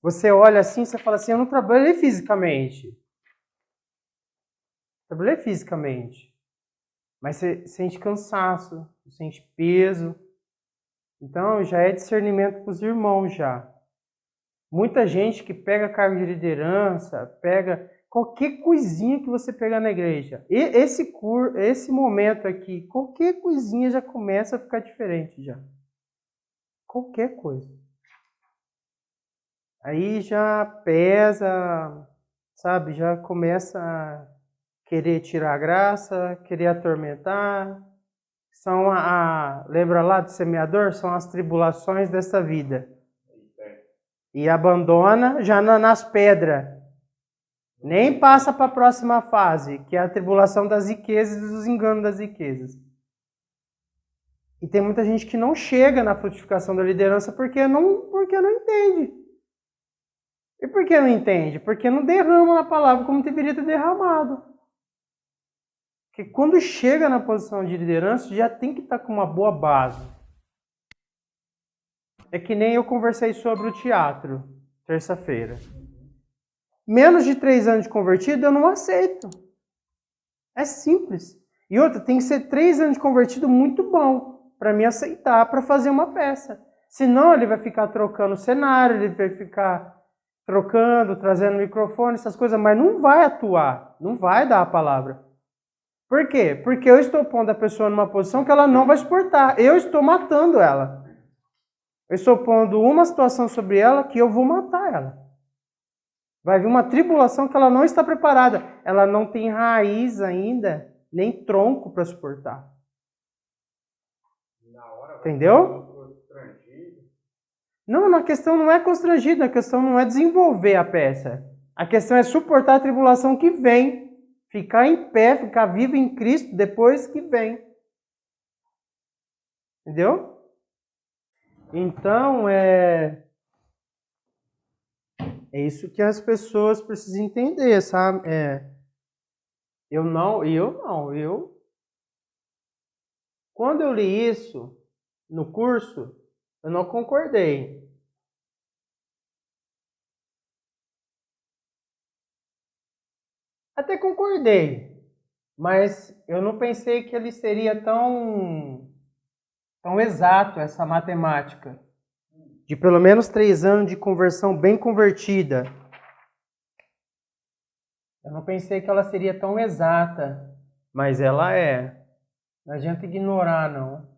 Você olha assim, você fala assim, eu não trabalhei fisicamente. Trabalhei fisicamente. Mas você sente cansaço, sente peso. Então, já é discernimento com os irmãos já. Muita gente que pega cargo de liderança, pega qualquer coisinha que você pegar na igreja. E esse momento aqui, qualquer coisinha já começa a ficar diferente já. Qualquer coisa. Aí já pesa, sabe? Já começa a querer tirar a graça, querer atormentar. Lembra lá do semeador? São as tribulações dessa vida. E abandona já nas pedras. Nem passa para a próxima fase, que é a tribulação das riquezas e dos enganos das riquezas. E tem muita gente que não chega na frutificação da liderança porque não entende. E por que não entende? Porque não derrama a palavra como deveria ter derramado. Porque quando chega na posição de liderança, já tem que estar com uma boa base. É que nem eu conversei sobre o teatro, terça-feira. Menos de 3 anos de convertido, eu não aceito. É simples. E outra, tem que ser 3 anos de convertido muito bom para me aceitar para fazer uma peça. Senão ele vai ficar trocando cenário, ele vai ficar trocando, trazendo microfone, essas coisas, mas não vai atuar, não vai dar a palavra. Por quê? Porque eu estou pondo a pessoa numa posição que ela não vai suportar. Eu estou matando ela. Eu estou pondo uma situação sobre ela que eu vou matar ela. Vai vir uma tribulação que ela não está preparada. Ela não tem raiz ainda, nem tronco para suportar. Entendeu? Não, a questão não é constrangido, a questão não é desenvolver a peça. A questão é suportar a tribulação que vem. Ficar em pé, ficar vivo em Cristo depois que vem. Entendeu? Então, é isso que as pessoas precisam entender, sabe? Quando eu li isso no curso, eu não concordei. Até concordei, mas eu não pensei que ele seria tão exato, essa matemática. De pelo menos 3 anos de conversão bem convertida. Eu não pensei que ela seria tão exata, mas ela é. Não adianta ignorar, não.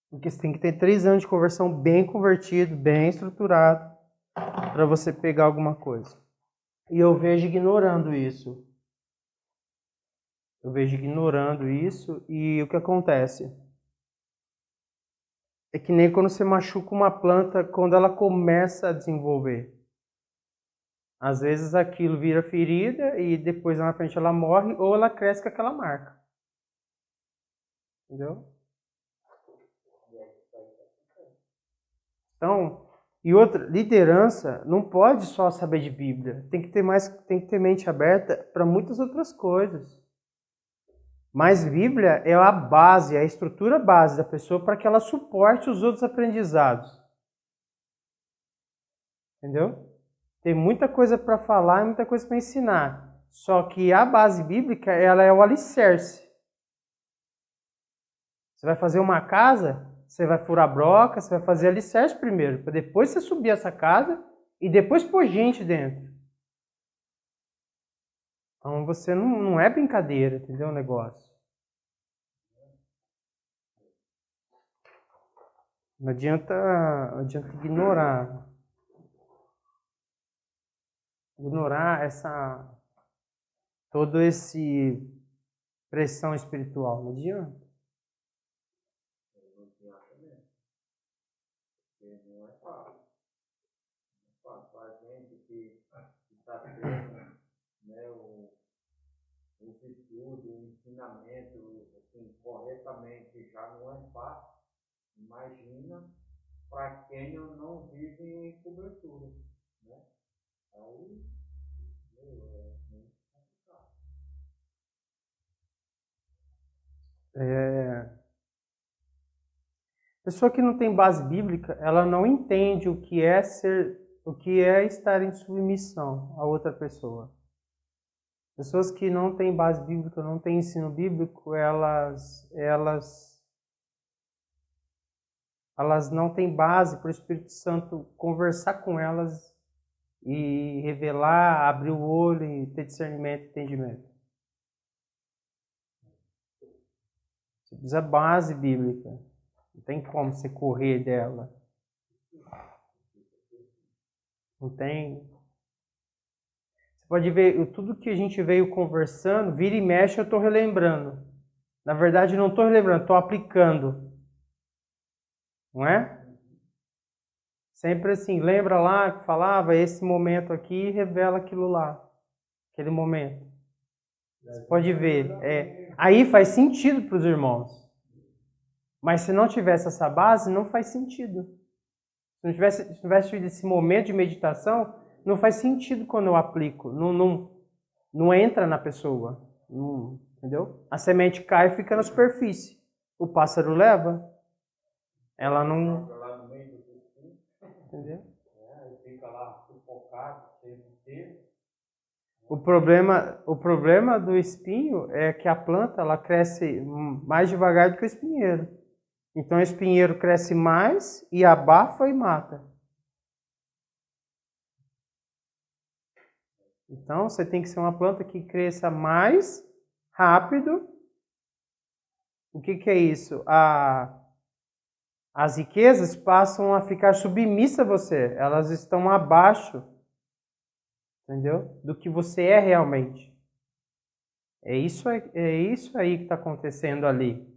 Porque você tem que ter 3 anos de conversão bem convertido, bem estruturado, para você pegar alguma coisa. E eu vejo ignorando isso. E o que acontece? É que nem quando você machuca uma planta, quando ela começa a desenvolver. Às vezes aquilo vira ferida e depois lá na frente ela morre ou ela cresce com aquela marca. Entendeu? Então, e outra, liderança não pode só saber de Bíblia. Tem que ter mente aberta para muitas outras coisas. Mas Bíblia é a base, a estrutura base da pessoa para que ela suporte os outros aprendizados. Entendeu? Tem muita coisa para falar e muita coisa para ensinar. Só que a base bíblica, ela é o alicerce. Você vai fazer uma casa, você vai furar broca, você vai fazer alicerce primeiro, para depois você subir essa casa e depois pôr gente dentro. Então você não é brincadeira, entendeu o negócio? Não adianta ignorar. Ignorar todo esse pressão espiritual, não adianta. Os estudos, o ensinamento assim, corretamente já não é fácil. Imagina para quem não vive em cobertura. Né? Aí, muito complicado. Pessoa que não tem base bíblica, ela não entende o que é estar em submissão a outra pessoa. Pessoas que não têm base bíblica, não têm ensino bíblico, elas não têm base para o Espírito Santo conversar com elas e revelar, abrir o olho e ter discernimento e entendimento. Você precisa de base bíblica. Não tem como você correr dela. Não tem. Você pode ver, tudo que a gente veio conversando, vira e mexe, eu estou relembrando. Na verdade, não estou relembrando, estou aplicando. Não é? Sempre assim, lembra lá que falava, esse momento aqui revela aquilo lá. Aquele momento. Você pode ver. Aí faz sentido para os irmãos. Mas se não tivesse essa base, não faz sentido. Se não tivesse esse momento de meditação, não faz sentido quando eu aplico. Não entra na pessoa. Entendeu? A semente cai e fica na superfície. O pássaro leva. Ela não... Entendeu? Fica lá sufocado, cheio de peso. O problema do espinho é que a planta ela cresce mais devagar do que o espinheiro. Então o espinheiro cresce mais e abafa e mata. Então você tem que ser uma planta que cresça mais rápido. O que é isso? As riquezas passam a ficar submissas a você. Elas estão abaixo, entendeu? Do que você é realmente. É isso aí que está acontecendo ali.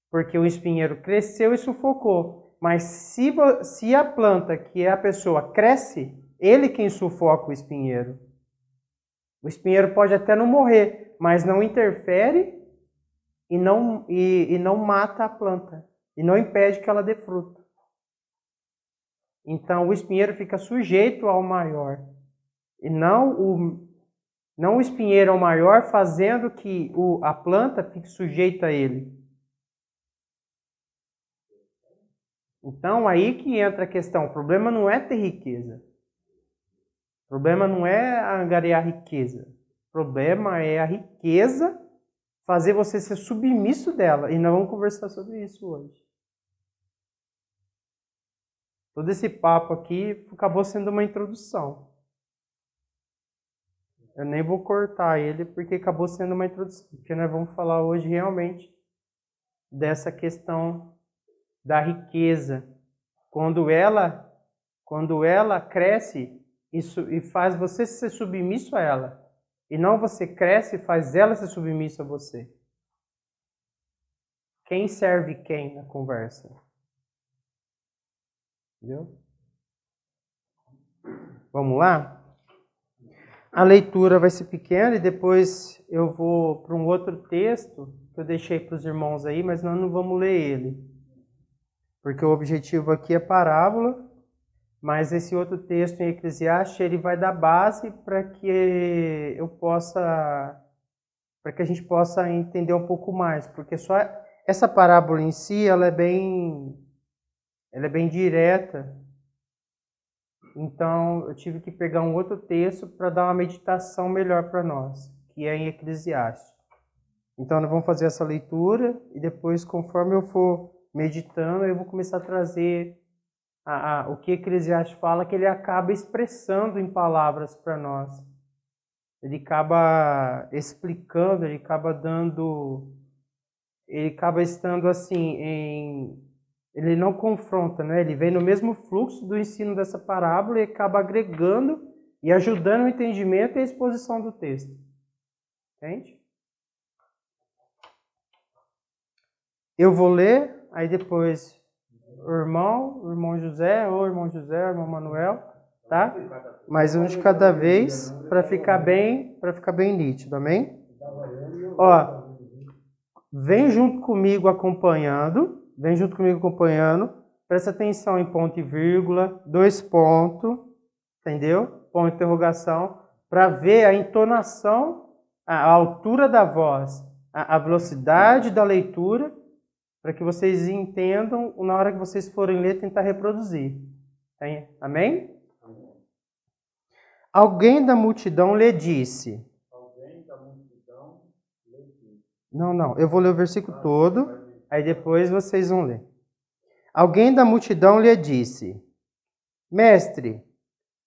Porque o espinheiro cresceu e sufocou. Mas se a planta, que é a pessoa, cresce, ele quem sufoca o espinheiro. O espinheiro pode até não morrer, mas não interfere e não mata a planta. E não impede que ela dê fruto. Então o espinheiro fica sujeito ao maior. E não o espinheiro ao maior fazendo que a planta fique sujeita a ele. Então aí que entra a questão. O problema não é ter riqueza. O problema não é angariar riqueza. O problema é a riqueza fazer você ser submisso dela. E nós vamos conversar sobre isso hoje. Todo esse papo aqui acabou sendo uma introdução. Eu nem vou cortar ele porque acabou sendo uma introdução. Porque nós vamos falar hoje realmente dessa questão da riqueza. Quando ela cresce e faz você ser submisso a ela. E não você cresce e faz ela ser submissa a você. Quem serve quem na conversa? Entendeu? Vamos lá? A leitura vai ser pequena e depois eu vou para um outro texto que eu deixei para os irmãos aí, mas nós não vamos ler ele. Porque o objetivo aqui é parábola, mas esse outro texto em Eclesiastes, ele vai dar base para que a gente possa entender um pouco mais, porque só essa parábola em si, ela é bem direta. Então, eu tive que pegar um outro texto para dar uma meditação melhor para nós, que é em Eclesiastes. Então, nós vamos fazer essa leitura e depois, conforme eu for meditando, eu vou começar a trazer o que Eclesiastes fala, que ele acaba expressando em palavras para nós. Ele acaba explicando, ele acaba estando assim ele não confronta, né? Ele vem no mesmo fluxo do ensino dessa parábola e acaba agregando e ajudando o entendimento e a exposição do texto. Entende? Eu vou ler, aí depois o irmão José, o irmão Manuel, tá? Mais um de cada vez, para ficar bem nítido, amém? Ó, vem junto comigo acompanhando. Presta atenção em ponto e vírgula, 2 pontos, entendeu? Ponto de interrogação, para ver a entonação, a altura da voz, a velocidade da leitura, para que vocês entendam, na hora que vocês forem ler, tentar reproduzir. Amém? Alguém da multidão lhe disse. Alguém da multidão lhe disse. Não, eu vou ler o versículo todo, aí depois vocês vão ler. Alguém da multidão lhe disse: Mestre,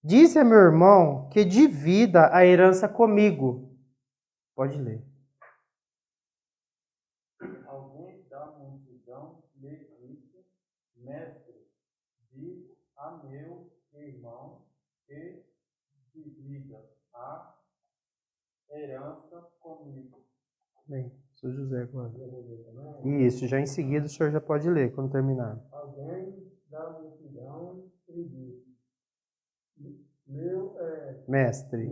disse a meu irmão que divida a herança comigo. Pode ler. Alguém da multidão lhe disse: Mestre, diz a meu irmão que divida a herança comigo. Bem, sou José agora. Isso, já em seguida o senhor já pode ler quando terminar. Alguém da multidão lhe disse: Mestre,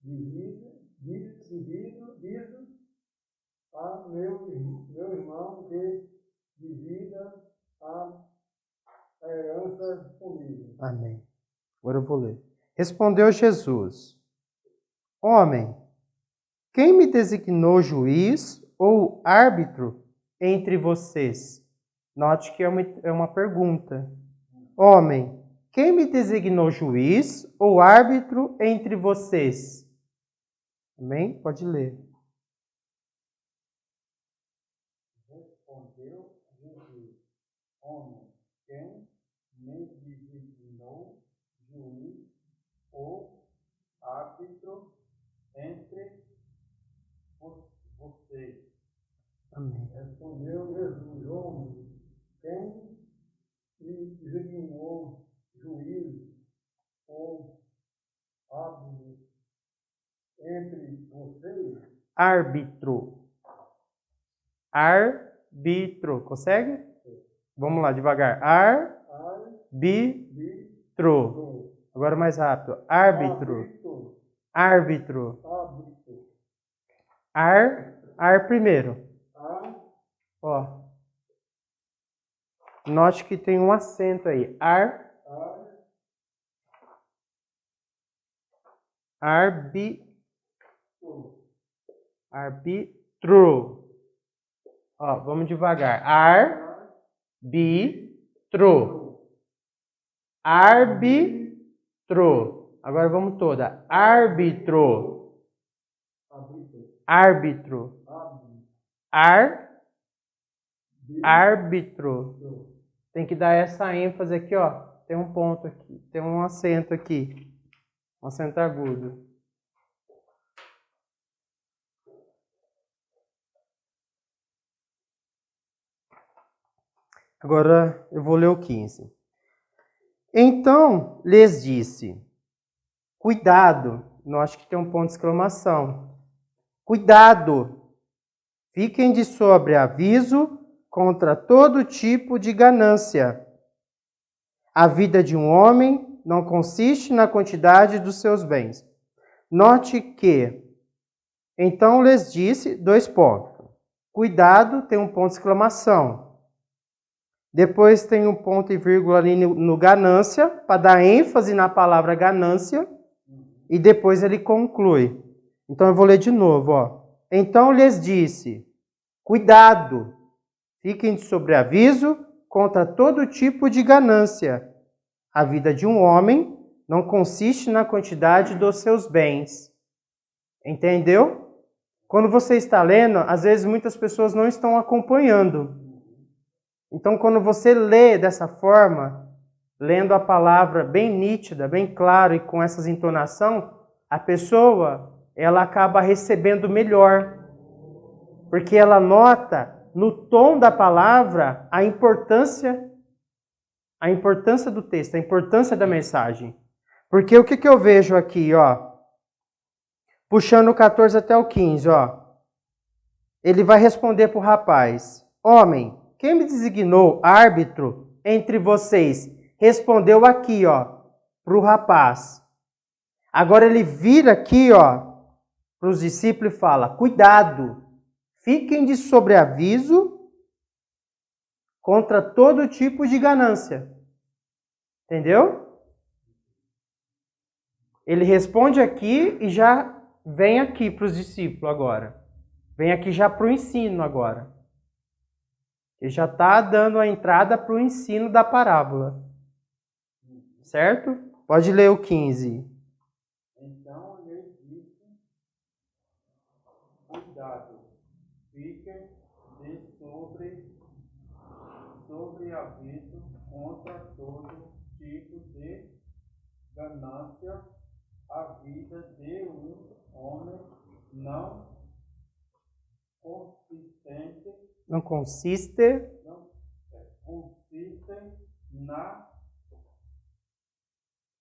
diz a meu irmão que divida a herança comigo. amém. Agora eu vou ler. Respondeu Jesus: Homem, quem me designou juiz ou árbitro entre vocês? Note que é uma pergunta. Homem, quem me designou juiz ou árbitro entre vocês? Amém? Pode ler. Respondeu Jesus: Homem, quem me designou juiz ou árbitro entre vocês? Amém. Respondeu Jesus: Homem, quem me designou juiz ou árbitro entre vocês? Árbitro. Árbitro. Consegue? Vamos lá, devagar. Árbitro. Agora mais rápido. Árbitro. Árbitro. Ar primeiro. Ó. Note que tem um acento aí. Arbitro. Ó, vamos devagar. Arbitro. Árbitro. Agora vamos toda. Árbitro. Árbitro. Árbitro. Tem que dar essa ênfase aqui, ó. Tem um ponto aqui. Tem um acento aqui. Um acento agudo. Agora eu vou ler o 15. Então lhes disse: Cuidado. Não acho que tem um ponto de exclamação. Cuidado. Fiquem de sobreaviso contra todo tipo de ganância. A vida de um homem não consiste na quantidade dos seus bens. Note que, então lhes disse, 2 pontos. Cuidado, tem um ponto de exclamação. Depois tem um ponto e vírgula ali no ganância, para dar ênfase na palavra ganância. E depois ele conclui. Então eu vou ler de novo, ó. Então lhes disse: Cuidado, fiquem de sobreaviso contra todo tipo de ganância. A vida de um homem não consiste na quantidade dos seus bens. Entendeu? Quando você está lendo, às vezes muitas pessoas não estão acompanhando. Então, quando você lê dessa forma, lendo a palavra bem nítida, bem claro e com essas entonações, a pessoa ela acaba recebendo melhor. Porque ela nota no tom da palavra a importância do texto, a importância da mensagem. Porque o que eu vejo aqui, ó? Puxando o 14 até o 15, ó. Ele vai responder para o rapaz: Homem, quem me designou árbitro entre vocês? Respondeu aqui, ó, para o rapaz. Agora ele vira aqui, ó, para os discípulos e fala: Cuidado, fiquem de sobreaviso contra todo tipo de ganância. Entendeu? Ele responde aqui e já vem aqui para os discípulos agora. Vem aqui já para o ensino agora. Ele já está dando a entrada para o ensino da parábola. Certo? Pode ler o 15. Então lhe disse: cuidado, fiquem de sobreaviso contra todo tipo de ganância. A vida de um homem não consiste na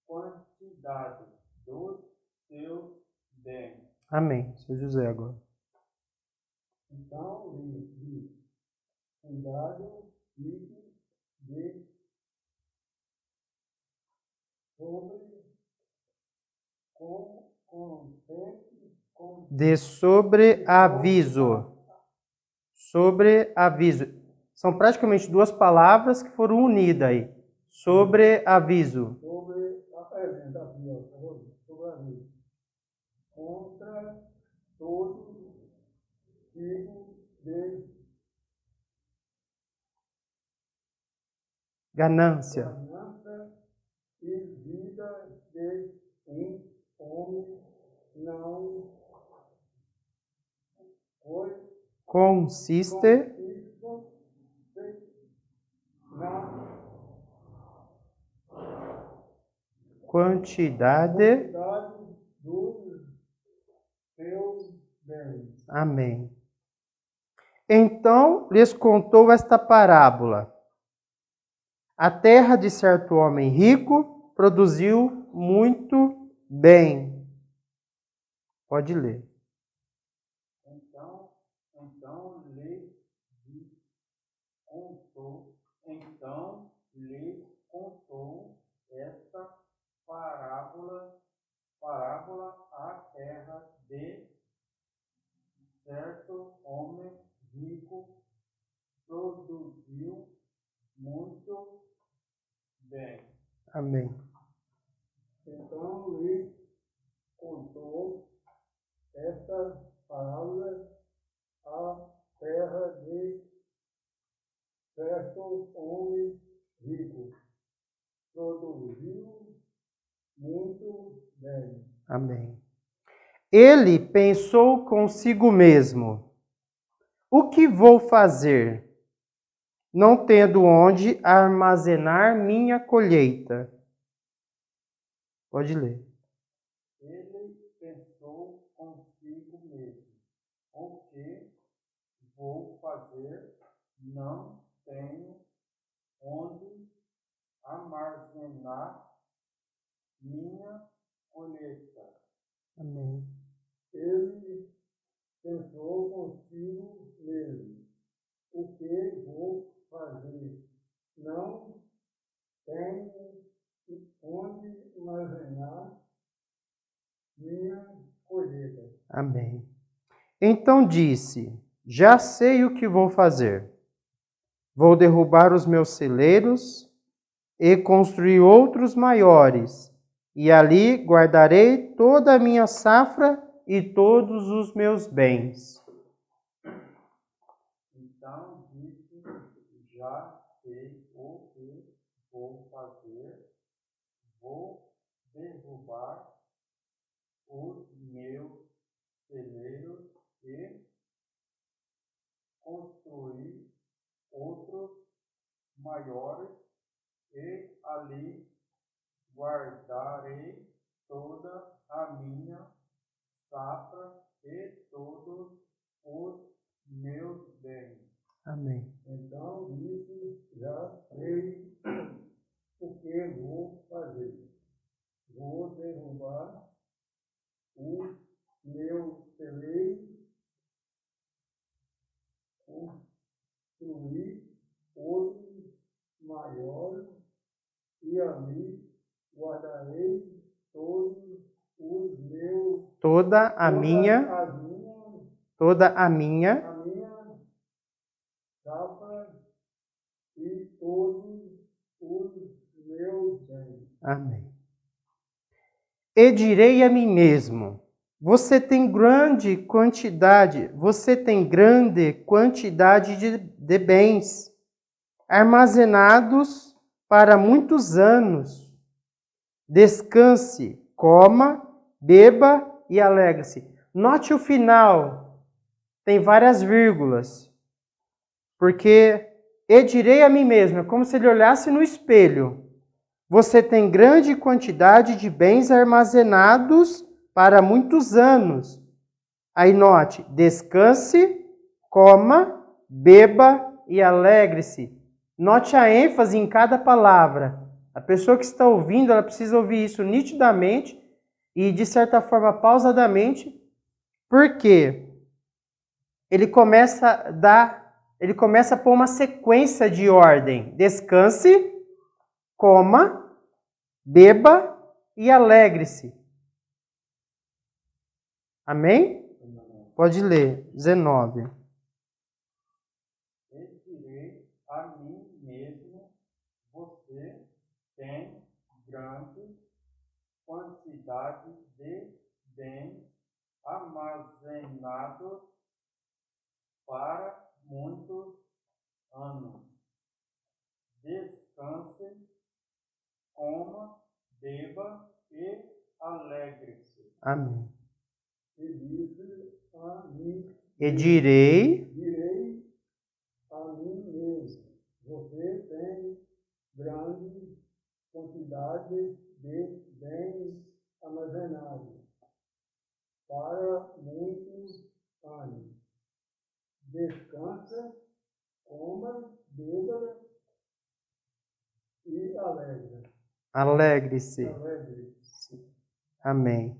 quantidade dos seus bens. Amém. Seu José agora. Então lhe diz: cuidado, fique de De sobreaviso. Sobreaviso. São praticamente duas palavras que foram unidas aí. Sobreaviso. Sobreaviso. Contra todo tipo de Ganância. E vida de um homem não consiste na quantidade dos seus bens. Amém. Então lhes contou esta parábola. A terra de certo homem rico produziu muito bem. Pode ler. Lhe contou esta parábola à terra de certo homem rico produziu muito bem. Amém. Então lhe contou esta parábola à terra de certo homem rico produziu muito bem. Amém. Ele pensou consigo mesmo: o que vou fazer, não tendo onde armazenar minha colheita? Pode ler. Ele pensou consigo mesmo: o que vou fazer, não tenho onde armazenar minha colheita. Amém. Ele pensou consigo mesmo: o que vou fazer? Não tenho onde armazenar minha colheita. Amém. Então disse: já sei o que vou fazer. Vou derrubar os meus celeiros e construir outros maiores, e ali guardarei toda a minha safra e todos os meus bens. Então disse: já sei o que vou fazer. Vou derrubar os meus celeiros e construir outros maiores, e ali guardarei toda a minha safra e todos os meus bens. Amém. Então disse: já sei o que vou fazer. Vou derrubar os meus celeiros, construir outros maiores, e ali guardarei todos os meus, Toda a minha safra e todos os meus bens. Amém. E direi a mim mesmo: você tem grande quantidade de bens, armazenados para muitos anos. Descanse, coma, beba e alegre-se. Note o final, tem várias vírgulas, porque e direi a mim mesmo, é como se ele olhasse no espelho. Você tem grande quantidade de bens armazenados para muitos anos. Aí note, descanse, coma, beba e alegre-se. Note a ênfase em cada palavra. A pessoa que está ouvindo, ela precisa ouvir isso nitidamente e, de certa forma, pausadamente, porque ele começa a pôr uma sequência de ordem. Descanse, coma, beba e alegre-se. Amém? Pode ler, 19. Eu direi a mim mesmo, você tem grande quantidade de bens armazenados para muitos anos. Descanse, coma, beba e alegre-se. Amém. E disse a mim, E direi direi a mim mesmo, você tem grande quantidade de bens armazenados para muitos anos. Descansa, coma, beba e alegre-se. alegre-se. Amém.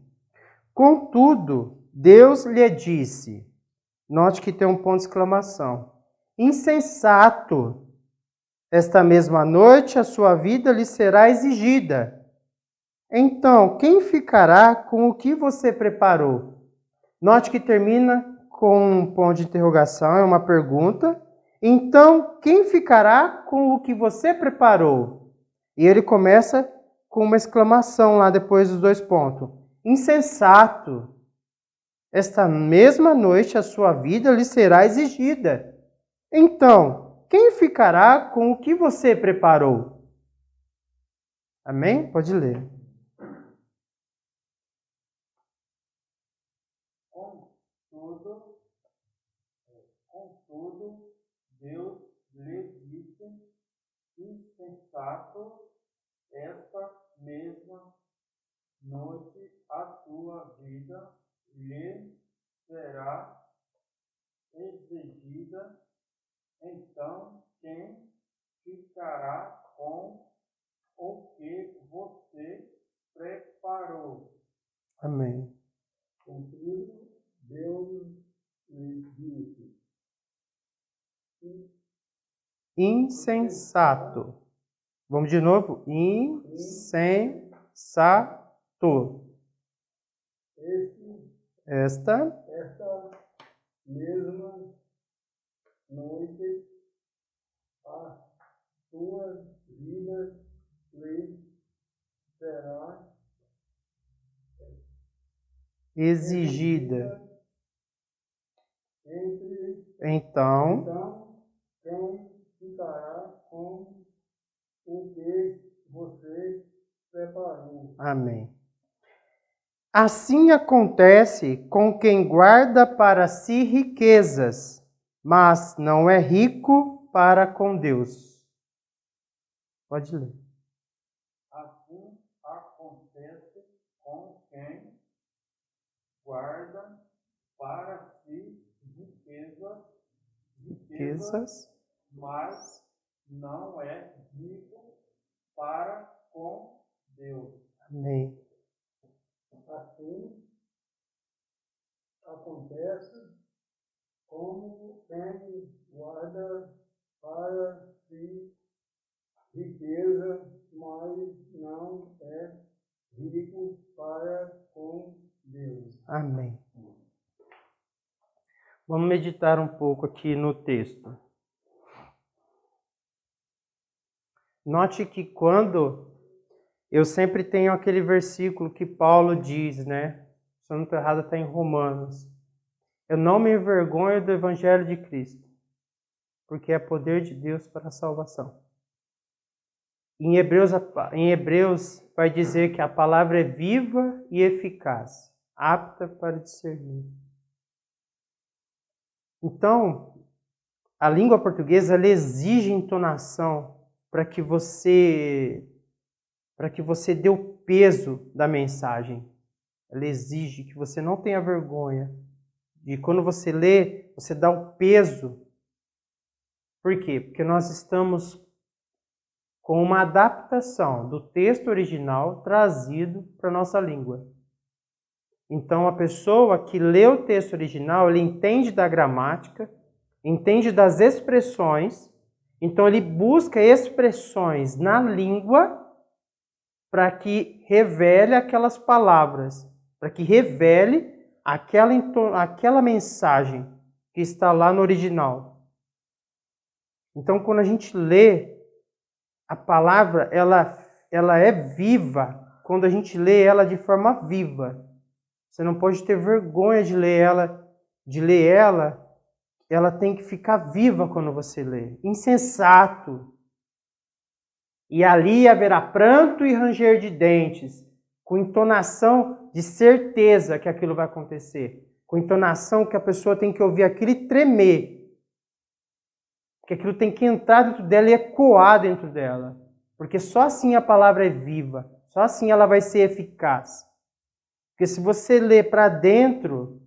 Contudo, Deus lhe disse, note que tem um ponto de exclamação, insensato, esta mesma noite a sua vida lhe será exigida. Então, quem ficará com o que você preparou? Note que termina com um ponto de interrogação, é uma pergunta. Então, quem ficará com o que você preparou? E ele começa com uma exclamação lá depois dos dois pontos. Insensato, esta mesma noite a sua vida lhe será exigida. Então, quem ficará com o que você preparou? Amém? Pode ler. Contudo, Deus lhe disse, insensato, esta mesma noite a sua vida lhe será exigida. Então, quem ficará com o que você preparou? Amém. Contudo, Deus lhe disse, Insensato. Vamos de novo. Insensato. Esta mesma noite a tua vida lhe será exigida. Então, quem ficará com o que você preparou? Amém. Assim acontece com quem guarda para si riquezas, mas não é rico para com Deus. Pode ler. Assim acontece com quem guarda para si riquezas, mas não é rico para com Deus. Amém. Assim acontece como quem guarda para si riqueza, mas não é rico para com Deus. Amém. Vamos meditar um pouco aqui no texto. Note que quando eu sempre tenho aquele versículo que Paulo diz, né? Se eu não estou errado, está em Romanos. Eu não me envergonho do Evangelho de Cristo, porque é poder de Deus para a salvação. Em Hebreus vai dizer que a palavra é viva e eficaz, apta para discernir. Então, a língua portuguesa ela exige entonação para que você dê o peso da mensagem. Ela exige que você não tenha vergonha. E quando você lê, você dá o peso. Por quê? Porque nós estamos com uma adaptação do texto original trazido para a nossa língua. Então, a pessoa que lê o texto original, ele entende da gramática, entende das expressões, então ele busca expressões na língua para que revele aquelas palavras, para que revele aquela mensagem que está lá no original. Então, quando a gente lê, a palavra ela é viva quando a gente lê ela de forma viva. Você não pode ter vergonha de ler ela. Ela tem que ficar viva quando você lê. Insensato. E ali haverá pranto e ranger de dentes, com entonação de certeza que aquilo vai acontecer. Com entonação que a pessoa tem que ouvir aquilo e tremer. Que aquilo tem que entrar dentro dela e ecoar dentro dela. Porque só assim a palavra é viva. Só assim ela vai ser eficaz. Porque se você lê para dentro,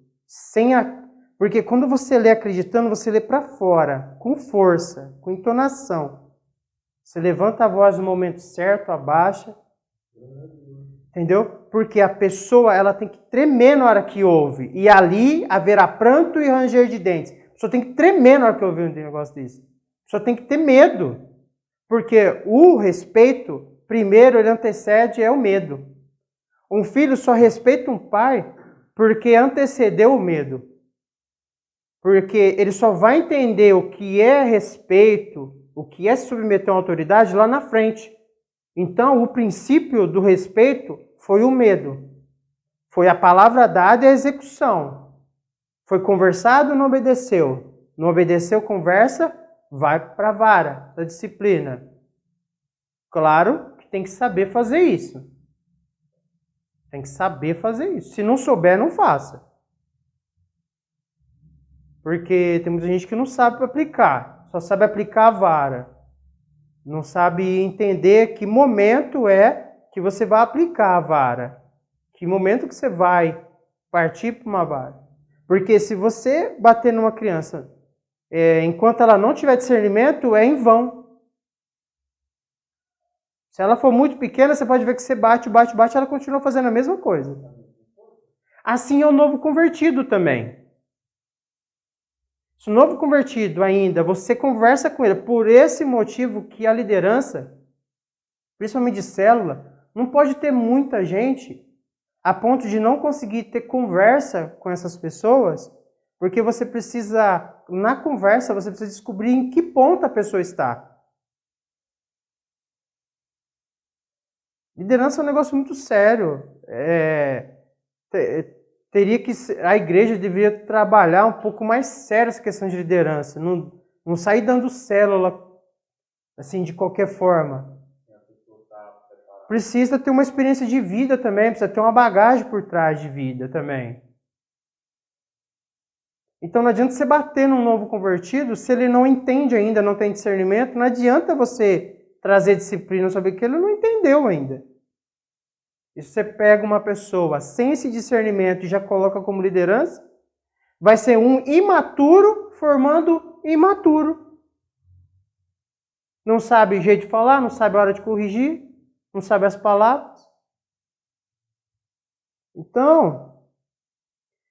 porque quando você lê acreditando, você lê para fora, com força, com entonação. Você levanta a voz no momento certo, abaixa. Entendeu? Porque a pessoa ela tem que tremer na hora que ouve. E ali haverá pranto e ranger de dentes. A pessoa tem que tremer na hora que ouvir um negócio desse. A pessoa tem que ter medo. Porque o respeito, primeiro, ele antecede o medo. Um filho só respeita um pai porque antecedeu o medo. Porque ele só vai entender o que é respeito, o que é se submeter a uma autoridade lá na frente. Então, o princípio do respeito foi o medo. Foi a palavra dada e a execução. Foi conversado, não obedeceu. Não obedeceu, conversa, vai para a vara da disciplina. Claro que tem que saber fazer isso. Tem que saber fazer isso. Se não souber, não faça. Porque tem muita gente que não sabe aplicar. Só sabe aplicar a vara. Não sabe entender que momento é que você vai aplicar a vara. Que momento que você vai partir para uma vara. Porque se você bater numa criança enquanto ela não tiver discernimento, é em vão. Se ela for muito pequena, você pode ver que você bate, ela continua fazendo a mesma coisa. Assim é o novo convertido também. Se o novo convertido ainda, você conversa com ele por esse motivo que a liderança, principalmente de célula, não pode ter muita gente a ponto de não conseguir ter conversa com essas pessoas, porque você precisa, na conversa, você precisa descobrir em que ponto a pessoa está. Liderança é um negócio muito sério. A igreja deveria trabalhar um pouco mais sério essa questão de liderança. Não sair dando célula assim de qualquer forma. Precisa ter uma experiência de vida também, precisa ter uma bagagem por trás de vida também. Então não adianta você bater num novo convertido se ele não entende ainda, não tem discernimento. Não adianta você trazer disciplina sobre aquilo, ele não entendeu ainda. E se você pega uma pessoa sem esse discernimento e já coloca como liderança, vai ser um imaturo formando imaturo. Não sabe o jeito de falar, não sabe a hora de corrigir, não sabe as palavras. Então,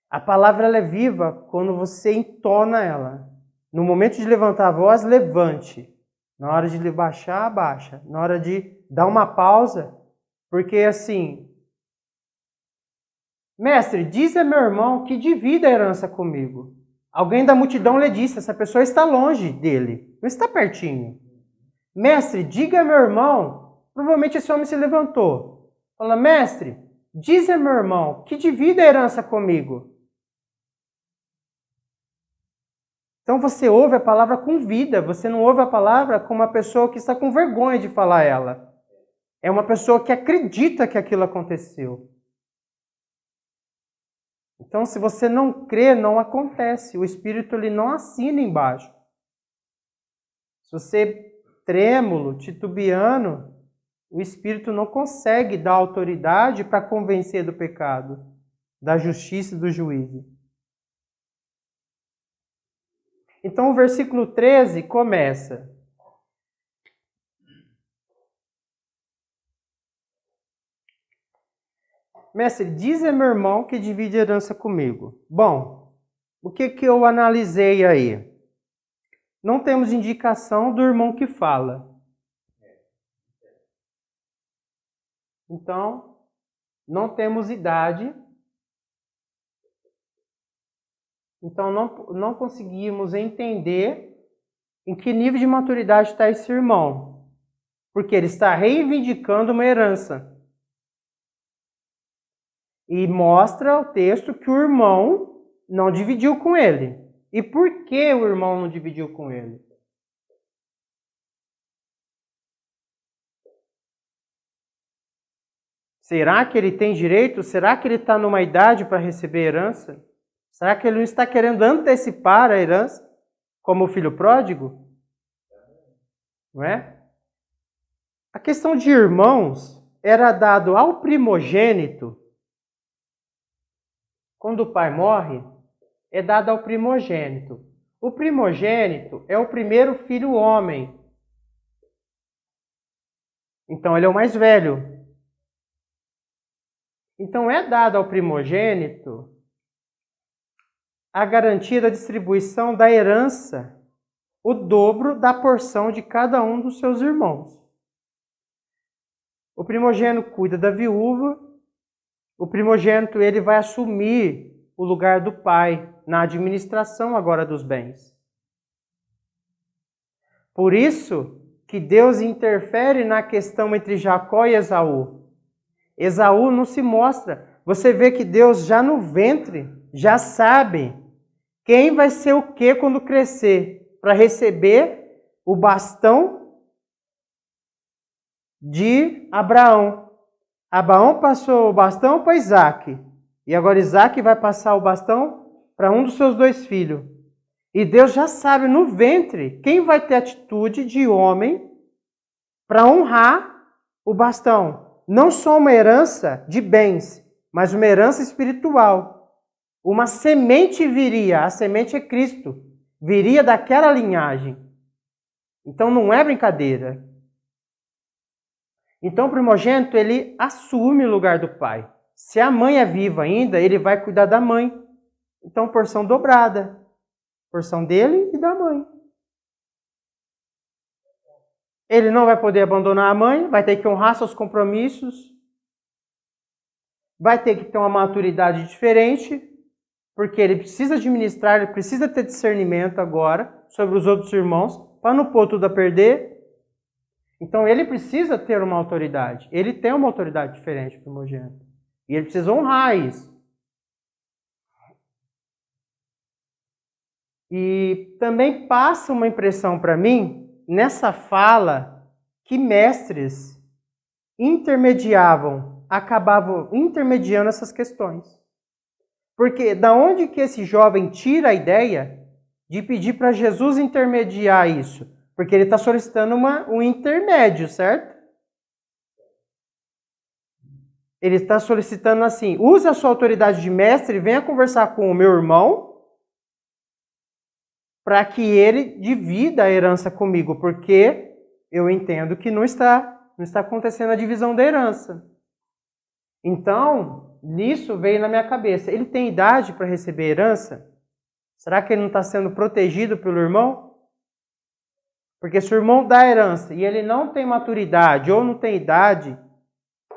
a palavra ela é viva quando você entona ela. No momento de levantar a voz, levante. Na hora de baixar, abaixa. Na hora de dar uma pausa, porque assim, mestre, diz a meu irmão que divida a herança comigo. Alguém da multidão lhe disse, essa pessoa está longe dele, não está pertinho. Mestre, diga a meu irmão, provavelmente esse homem se levantou. Fala, mestre, diz a meu irmão que divida a herança comigo. Então você ouve a palavra com vida, você não ouve a palavra como uma pessoa que está com vergonha de falar ela. É uma pessoa que acredita que aquilo aconteceu. Então, se você não crê, não acontece. O Espírito ele não assina embaixo. Se você trêmulo, titubeando, o Espírito não consegue dar autoridade para convencer do pecado, da justiça e do juízo. Então, o versículo 13 começa: Mestre, diz a meu irmão que divide a herança comigo. Bom, o que eu analisei aí? Não temos indicação do irmão que fala. Então, não temos idade. Então, não conseguimos entender em que nível de maturidade está esse irmão. Porque ele está reivindicando uma herança. E mostra o texto que o irmão não dividiu com ele. E por que o irmão não dividiu com ele? Será que ele tem direito? Será que ele está numa idade para receber herança? Será que ele não está querendo antecipar a herança, como o filho pródigo? Não é? A questão de irmãos era dado ao primogênito. Quando o pai morre, é dado ao primogênito. O primogênito é o primeiro filho homem. Então ele é o mais velho. Então é dado ao primogênito a garantia da distribuição da herança, o dobro da porção de cada um dos seus irmãos. O primogênito cuida da viúva, o primogênito ele vai assumir o lugar do pai na administração agora dos bens. Por isso que Deus interfere na questão entre Jacó e Esaú. Esaú não se mostra. Você vê que Deus já no ventre já sabe quem vai ser o que quando crescer para receber o bastão de Abraão. Abraão passou o bastão para Isaac. E agora Isaac vai passar o bastão para um dos seus 2 filhos. E Deus já sabe no ventre quem vai ter atitude de homem para honrar o bastão. Não só uma herança de bens, mas uma herança espiritual. Uma semente viria, a semente é Cristo, viria daquela linhagem. Então não é brincadeira. Então o primogênito, ele assume o lugar do pai. Se a mãe é viva ainda, ele vai cuidar da mãe. Então porção dobrada. Porção dele e da mãe. Ele não vai poder abandonar a mãe, vai ter que honrar seus compromissos, vai ter que ter uma maturidade diferente, porque ele precisa administrar, ele precisa ter discernimento agora sobre os outros irmãos, para não pôr tudo a perder. Então ele precisa ter uma autoridade. Ele tem uma autoridade diferente do primogênito. E ele precisa honrar isso. E também passa uma impressão para mim, nessa fala, que mestres acabavam intermediando essas questões. Porque da onde que esse jovem tira a ideia de pedir para Jesus intermediar isso? Porque ele está solicitando um intermédio, certo? Ele está solicitando assim, use a sua autoridade de mestre e venha conversar com o meu irmão para que ele divida a herança comigo, porque eu entendo que não está acontecendo a divisão da herança. Então, nisso veio na minha cabeça, ele tem idade para receber herança? Será que ele não está sendo protegido pelo irmão? Porque se o irmão dá herança e ele não tem maturidade ou não tem idade,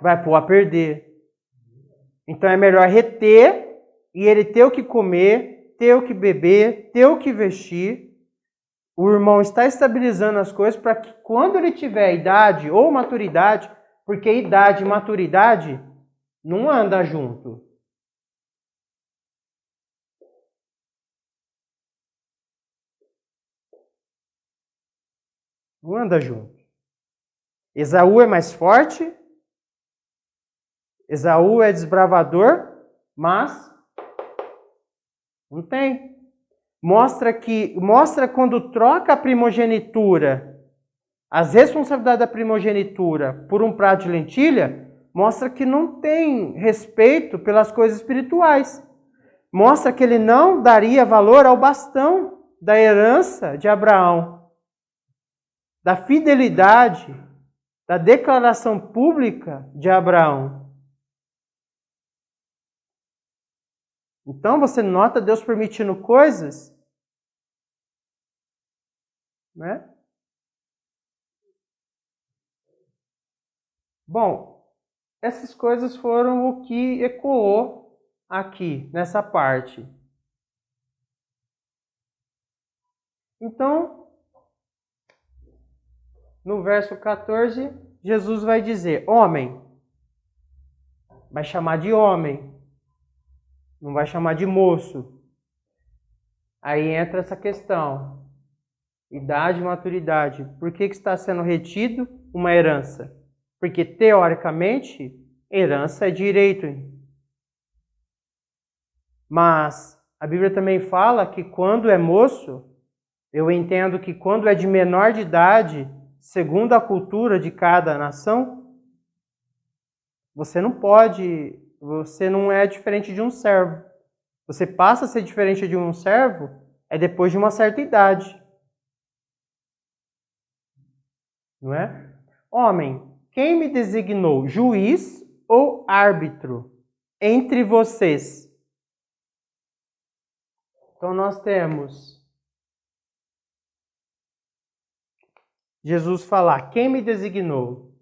vai pôr a perder. Então é melhor reter e ele ter o que comer, ter o que beber, ter o que vestir. O irmão está estabilizando as coisas para que quando ele tiver idade ou maturidade, porque idade e maturidade não andam junto. Não anda junto. Esaú é mais forte, Esaú é desbravador, mas não tem. Mostra quando troca a primogenitura, as responsabilidades da primogenitura por um prato de lentilha, mostra que não tem respeito pelas coisas espirituais. Mostra que ele não daria valor ao bastão da herança de Abraão, da fidelidade, da declaração pública de Abraão. Então você nota Deus permitindo coisas, né? Bom, essas coisas foram o que ecoou aqui, nessa parte. Então, no verso 14, Jesus vai dizer, homem, vai chamar de homem, não vai chamar de moço. Aí entra essa questão, idade e maturidade. Por que está sendo retido uma herança? Porque, teoricamente, herança é direito. Mas a Bíblia também fala que quando é moço, eu entendo que quando é de menor de idade, segundo a cultura de cada nação, você não é diferente de um servo. Você passa a ser diferente de um servo depois de uma certa idade. Não é? Homem, quem me designou juiz ou árbitro entre vocês? Então nós temos Jesus falar, quem me designou?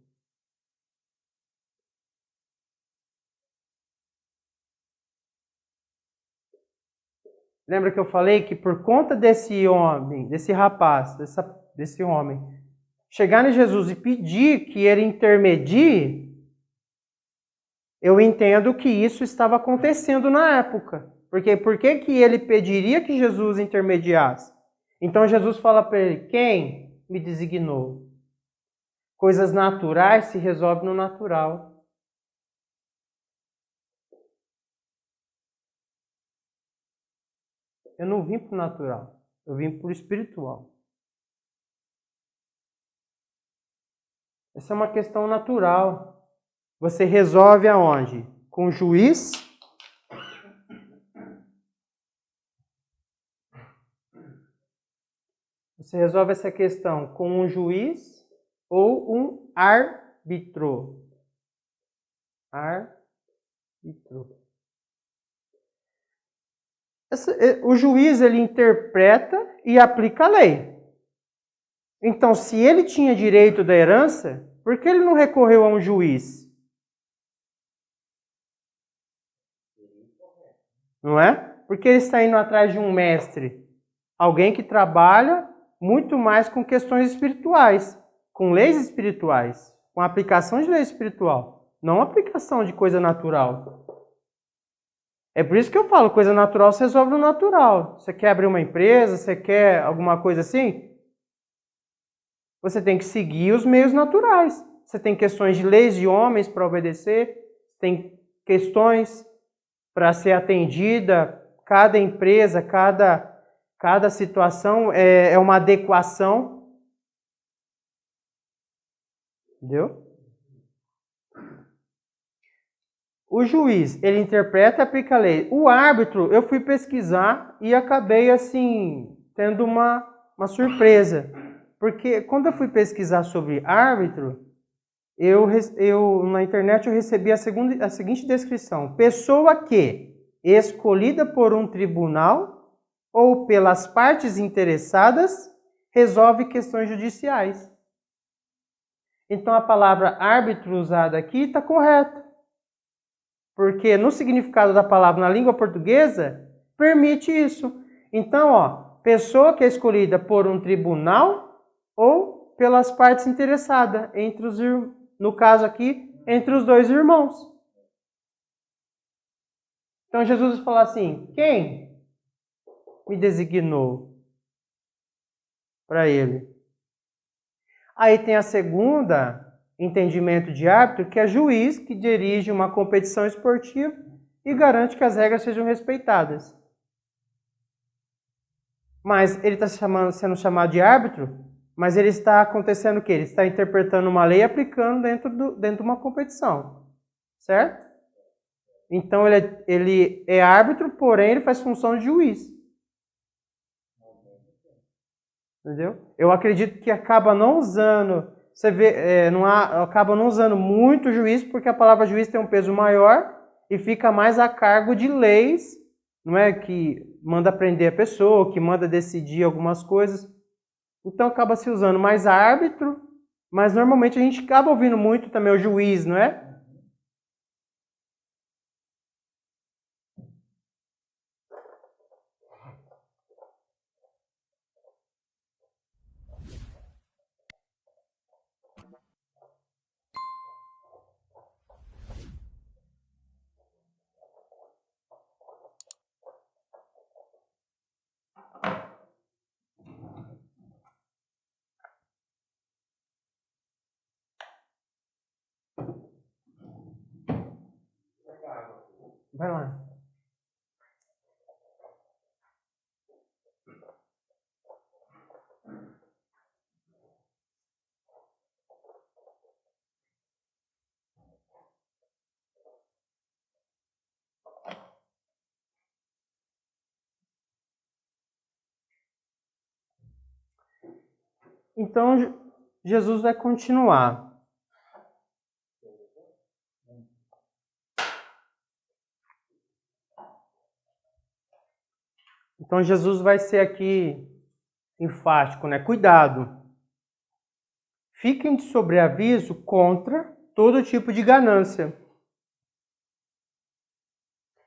Lembra que eu falei que por conta desse homem, desse rapaz, desse homem, chegar em Jesus e pedir que ele intermedie, eu entendo que isso estava acontecendo na época. Porque por que ele pediria que Jesus intermediasse? Então Jesus fala para ele, quem me designou? Coisas naturais se resolvem no natural. Eu não vim para o natural, eu vim para o espiritual. Essa é uma questão natural. Você resolve aonde? Com o juiz? Você resolve essa questão com um juiz ou um árbitro? Árbitro. O juiz, ele interpreta e aplica a lei. Então, se ele tinha direito da herança, por que ele não recorreu a um juiz? Não é? Porque ele está indo atrás de um mestre. Alguém que trabalha muito mais com questões espirituais, com leis espirituais, com aplicação de lei espiritual, não aplicação de coisa natural. É por isso que eu falo, coisa natural se resolve no natural. Você quer abrir uma empresa, você quer alguma coisa assim? Você tem que seguir os meios naturais. Você tem questões de leis de homens para obedecer, tem questões para ser atendida, cada empresa, cada situação é uma adequação. Entendeu? O juiz, ele interpreta e aplica a lei. O árbitro, eu fui pesquisar e acabei, assim, tendo uma surpresa. Porque quando eu fui pesquisar sobre árbitro, na internet eu recebi a seguinte descrição. Pessoa que, escolhida por um tribunal ou pelas partes interessadas, resolve questões judiciais. Então a palavra árbitro usada aqui está correta. Porque no significado da palavra na língua portuguesa, permite isso. Então, pessoa que é escolhida por um tribunal ou pelas partes interessadas, no caso aqui, entre os dois irmãos. Então Jesus fala assim, quem me designou para ele? Aí tem a segunda, entendimento de árbitro, que é juiz que dirige uma competição esportiva e garante que as regras sejam respeitadas. Mas ele está sendo chamado de árbitro, mas ele está acontecendo o quê? Ele está interpretando uma lei e aplicando dentro de uma competição. Certo? Então ele é árbitro, porém ele faz função de juiz. Entendeu? Eu acredito que acaba não usando, você vê, acaba não usando muito juiz, porque a palavra juiz tem um peso maior e fica mais a cargo de leis, não é? Que manda prender a pessoa, que manda decidir algumas coisas. Então acaba se usando mais árbitro, mas normalmente a gente acaba ouvindo muito também o juiz, não é? Vai lá. Então, Jesus vai continuar. Então, Jesus vai ser aqui enfático, né? Cuidado. Fiquem de sobreaviso contra todo tipo de ganância.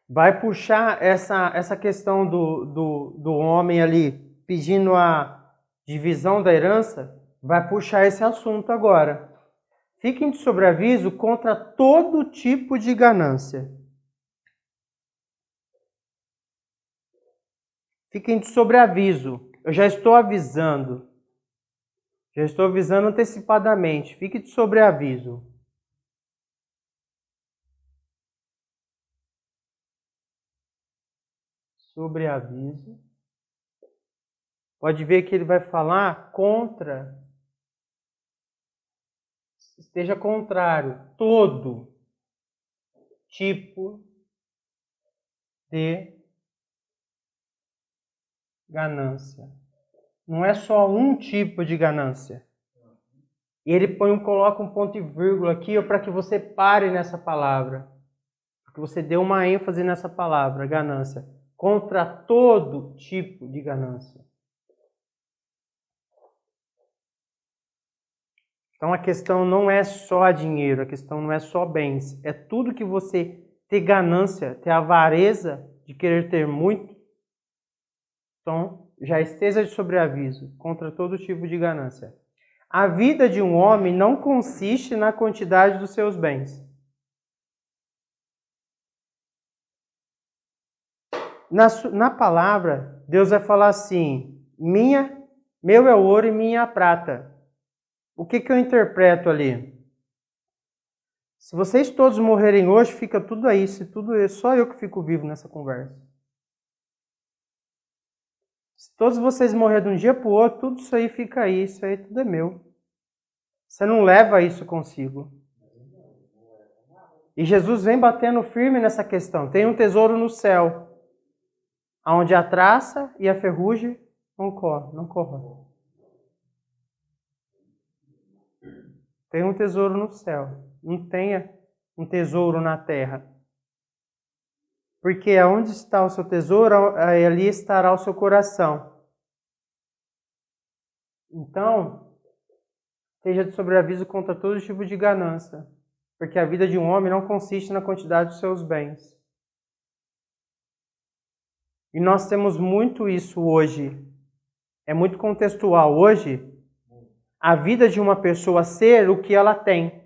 Vai puxar essa questão do homem ali pedindo a divisão da herança, vai puxar esse assunto agora. Fiquem de sobreaviso contra todo tipo de ganância. Fiquem de sobreaviso. Eu já estou avisando. Já estou avisando antecipadamente. Fique de sobreaviso. Sobreaviso. Pode ver que ele vai falar contra. Esteja contrário. Todo tipo de ganância. Não é só um tipo de ganância. E ele coloca um ponto e vírgula aqui para que você pare nessa palavra. Para que você dê uma ênfase nessa palavra, ganância. Contra todo tipo de ganância. Então a questão não é só dinheiro, a questão não é só bens. É tudo que você ter ganância, ter avareza de querer ter muito. Então já esteja de sobreaviso contra todo tipo de ganância. A vida de um homem não consiste na quantidade dos seus bens. Na palavra, Deus vai falar assim, meu é o ouro e minha é a prata. O que eu interpreto ali? Se vocês todos morrerem hoje, fica tudo aí, só eu que fico vivo nessa conversa. Se todos vocês morrerem de um dia para o outro, tudo isso aí fica aí, isso aí tudo é meu. Você não leva isso consigo. E Jesus vem batendo firme nessa questão. Tem um tesouro no céu, onde a traça e a ferrugem não corroem. Tem um tesouro no céu. Não tenha um tesouro na terra. Porque onde está o seu tesouro, ali estará o seu coração. Então, esteja de sobreaviso contra todo tipo de ganância. Porque a vida de um homem não consiste na quantidade dos seus bens. E nós temos muito isso hoje. É muito contextual. Hoje, a vida de uma pessoa ser o que ela tem.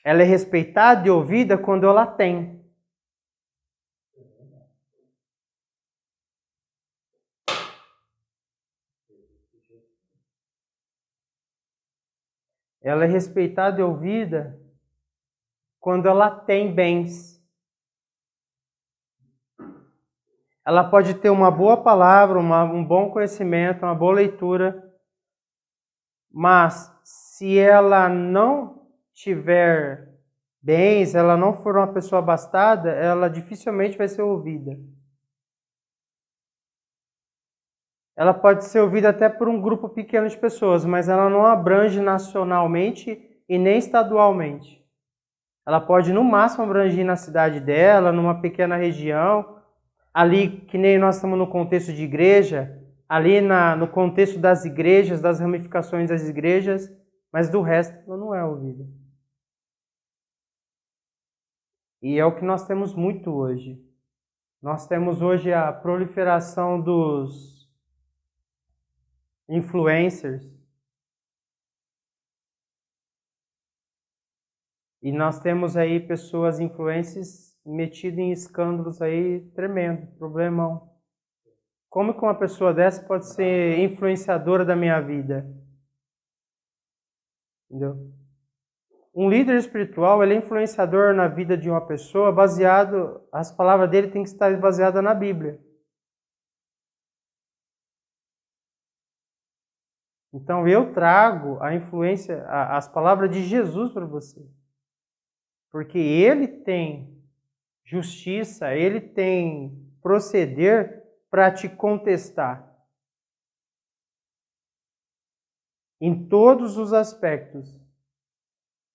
Ela é respeitada e ouvida quando ela tem. ela é respeitada e ouvida quando ela tem bens. Ela pode ter uma boa palavra, um bom conhecimento, uma boa leitura, mas se ela não tiver bens, ela não for uma pessoa abastada, ela dificilmente vai ser ouvida. Ela pode ser ouvida até por um grupo pequeno de pessoas, mas ela não abrange nacionalmente e nem estadualmente. Ela pode, no máximo, abranger na cidade dela, numa pequena região, ali, que nem nós estamos no contexto de igreja, ali no contexto das igrejas, das ramificações das igrejas, mas do resto ela não é ouvida. E é o que nós temos muito hoje. Nós temos hoje a proliferação dos influencers. E nós temos aí pessoas influencers metidas em escândalos aí tremendo, problemão. Como que uma pessoa dessa pode ser influenciadora da minha vida? Entendeu? Um líder espiritual, ele é influenciador na vida de uma pessoa baseado, as palavras dele têm que estar baseadas na Bíblia. Então eu trago a influência, as palavras de Jesus para você. Porque ele tem justiça, ele tem proceder para te contestar. Em todos os aspectos.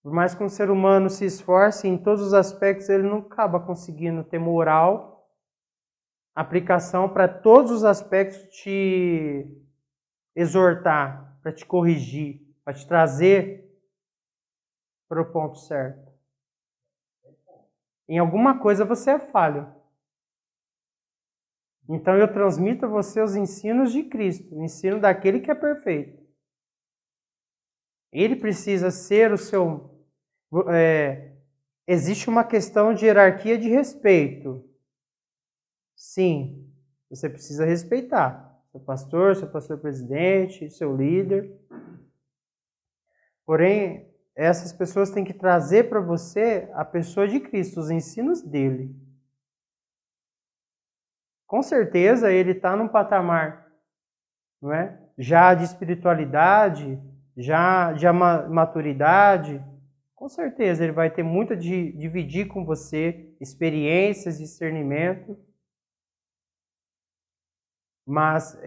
Por mais que um ser humano se esforce, em todos os aspectos ele não acaba conseguindo ter moral, aplicação para todos os aspectos te exortar, para te corrigir, para te trazer para o ponto certo. Em alguma coisa você é falho. Então eu transmito a você os ensinos de Cristo, o ensino daquele que é perfeito. Ele precisa ser o seu... existe uma questão de hierarquia de respeito. Sim, você precisa respeitar seu pastor presidente, seu líder. Porém, essas pessoas têm que trazer para você a pessoa de Cristo, os ensinos dele. Com certeza ele está num patamar, não é? Já de espiritualidade, já de maturidade. Com certeza ele vai ter muito a dividir com você, experiências, discernimento. Mas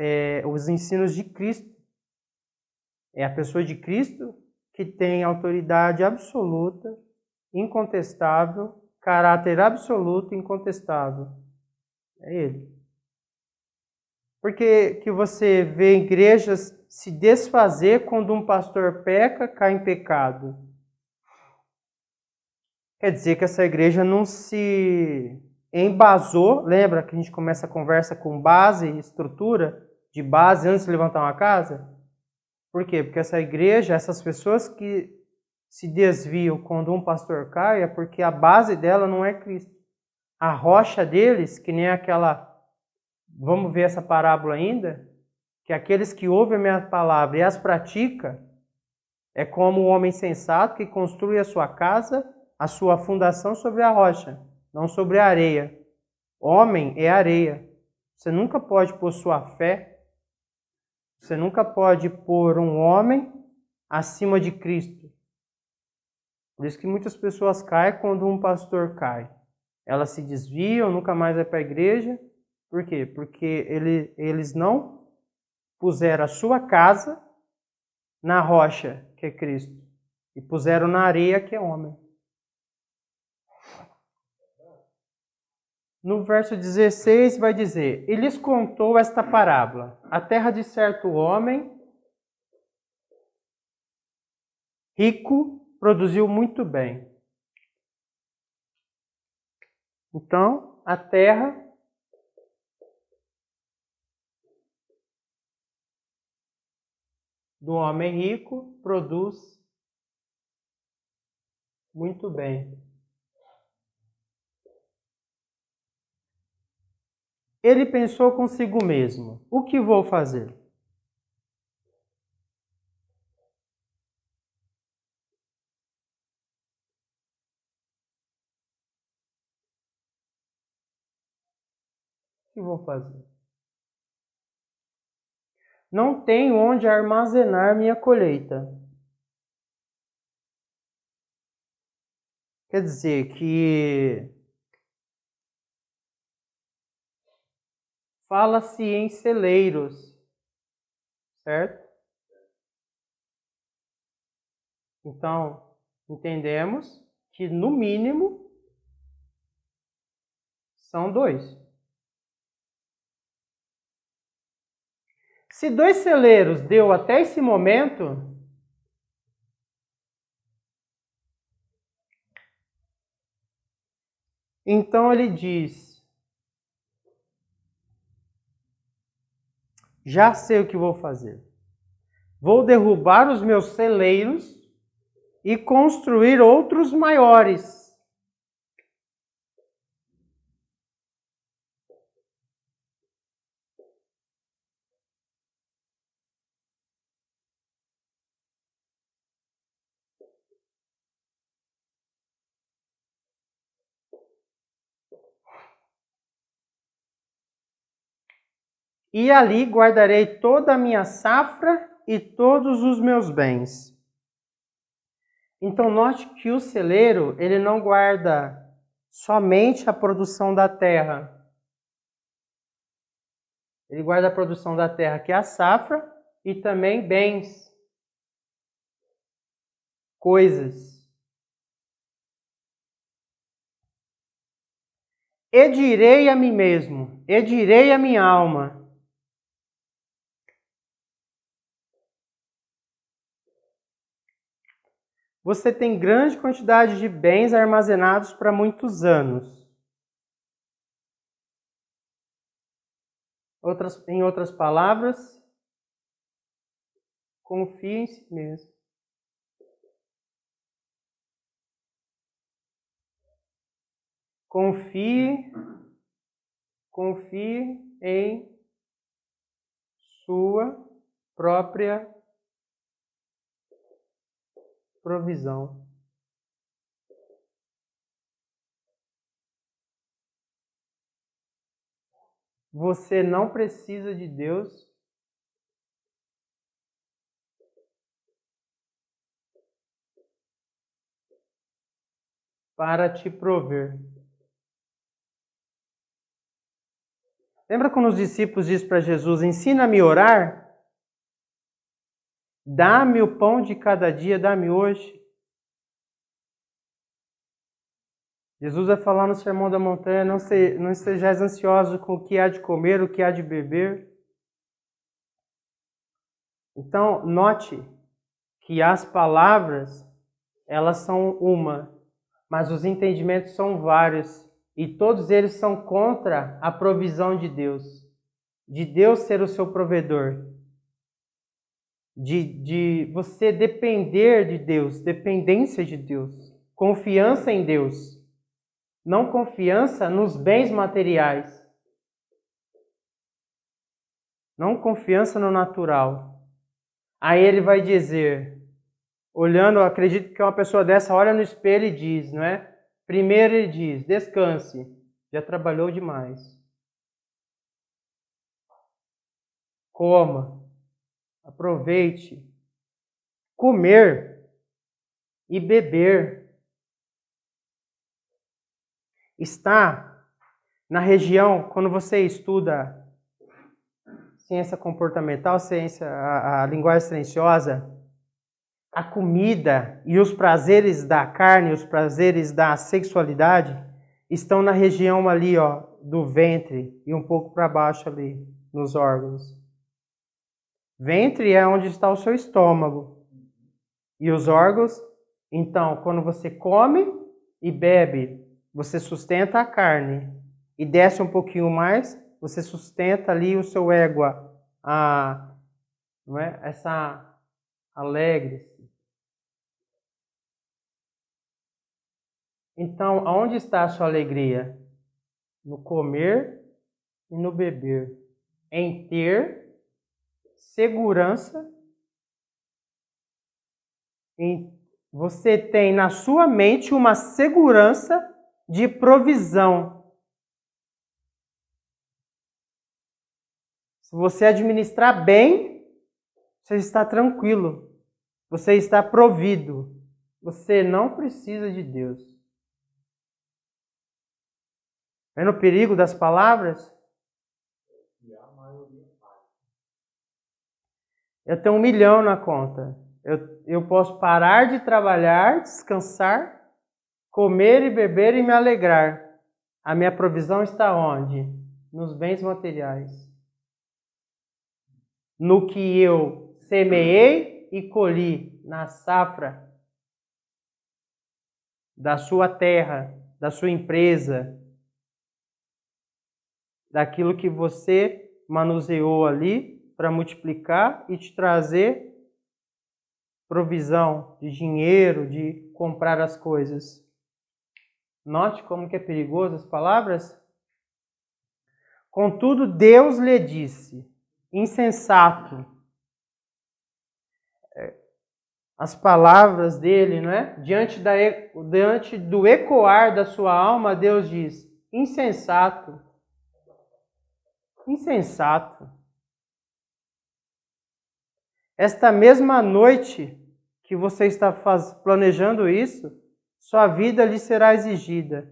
os ensinos de Cristo, é a pessoa de Cristo que tem autoridade absoluta, incontestável, caráter absoluto, incontestável. É ele. Porque que você vê igrejas se desfazer quando um pastor peca, cai em pecado. Quer dizer que essa igreja não se embasou. Lembra que a gente começa a conversa com base, estrutura de base antes de levantar uma casa? Por quê? Porque essa igreja, essas pessoas que se desviam quando um pastor cai, é porque a base dela não é Cristo. A rocha deles, que nem aquela... Vamos ver essa parábola ainda? Que aqueles que ouvem a minha palavra e as praticam, é como o homem sensato que construi a sua casa, a sua fundação sobre a rocha, não sobre a areia. Homem é areia. Você nunca pode pôr sua fé, você nunca pode pôr um homem acima de Cristo. Por isso que muitas pessoas caem quando um pastor cai. Elas se desviam, nunca mais vai para a igreja. Por quê? Porque eles não puseram a sua casa na rocha, que é Cristo, e puseram na areia, que é homem. No verso 16 vai dizer: e lhes contou esta parábola. A terra de certo homem rico produziu muito bem. Então, a terra do homem rico produz muito bem. Ele pensou consigo mesmo: o que vou fazer? que vou fazer? Não tenho onde armazenar minha colheita. Quer dizer que fala-se em celeiros, certo? Então, entendemos que no mínimo são 2. Se 2 celeiros deu até esse momento, então ele diz: já sei o que vou fazer. Vou derrubar os meus celeiros e construir outros maiores. E ali guardarei toda a minha safra e todos os meus bens. Então note que o celeiro, ele não guarda somente a produção da terra. Ele guarda a produção da terra, que é a safra, e também bens, coisas. E direi a mim mesmo, e direi a minha alma: você tem grande quantidade de bens armazenados para muitos anos. Em outras palavras, confie em si mesmo. Confie em sua própria provisão. Você não precisa de Deus para te prover. Lembra quando os discípulos dizem para Jesus: ensina-me a orar? Dá-me o pão de cada dia, dá-me hoje. Jesus vai falar no Sermão da Montanha: não estejais ansiosos com o que há de comer, o que há de beber. Então, note que as palavras, elas são uma, mas os entendimentos são vários. E todos eles são contra a provisão de Deus ser o seu provedor. De você depender de Deus, dependência de Deus, confiança em Deus. Não confiança nos bens materiais. Não confiança no natural. Aí ele vai dizer, olhando, acredito que uma pessoa dessa olha no espelho e diz, não é? Primeiro ele diz, descanse, já trabalhou demais. Coma, aproveite, comer e beber. Está na região, quando você estuda ciência comportamental, a linguagem silenciosa, a comida e os prazeres da carne, os prazeres da sexualidade, estão na região ali, ó, do ventre e um pouco para baixo ali, nos órgãos. Ventre é onde está o seu estômago. E os órgãos, então, quando você come e bebe, você sustenta a carne. E desce um pouquinho mais, você sustenta ali o seu égua, não é? Essa alegre. Então, aonde está a sua alegria? No comer e no beber. Em ter segurança. Você tem na sua mente uma segurança de provisão. Se você administrar bem, você está tranquilo. Você está provido. Você não precisa de Deus. Vendo o perigo das palavras? Eu tenho 1 milhão na conta. Eu posso parar de trabalhar, descansar, comer e beber e me alegrar. A minha provisão está onde? Nos bens materiais. No que eu semeei e colhi na safra da sua terra, da sua empresa, daquilo que você manuseou ali para multiplicar e te trazer provisão de dinheiro, de comprar as coisas. Note como que é perigoso as palavras. Contudo, Deus lhe disse, insensato. As palavras dele, não é? Diante do ecoar da sua alma, Deus diz, insensato. Insensato. Esta mesma noite que você está planejando isso, sua vida lhe será exigida.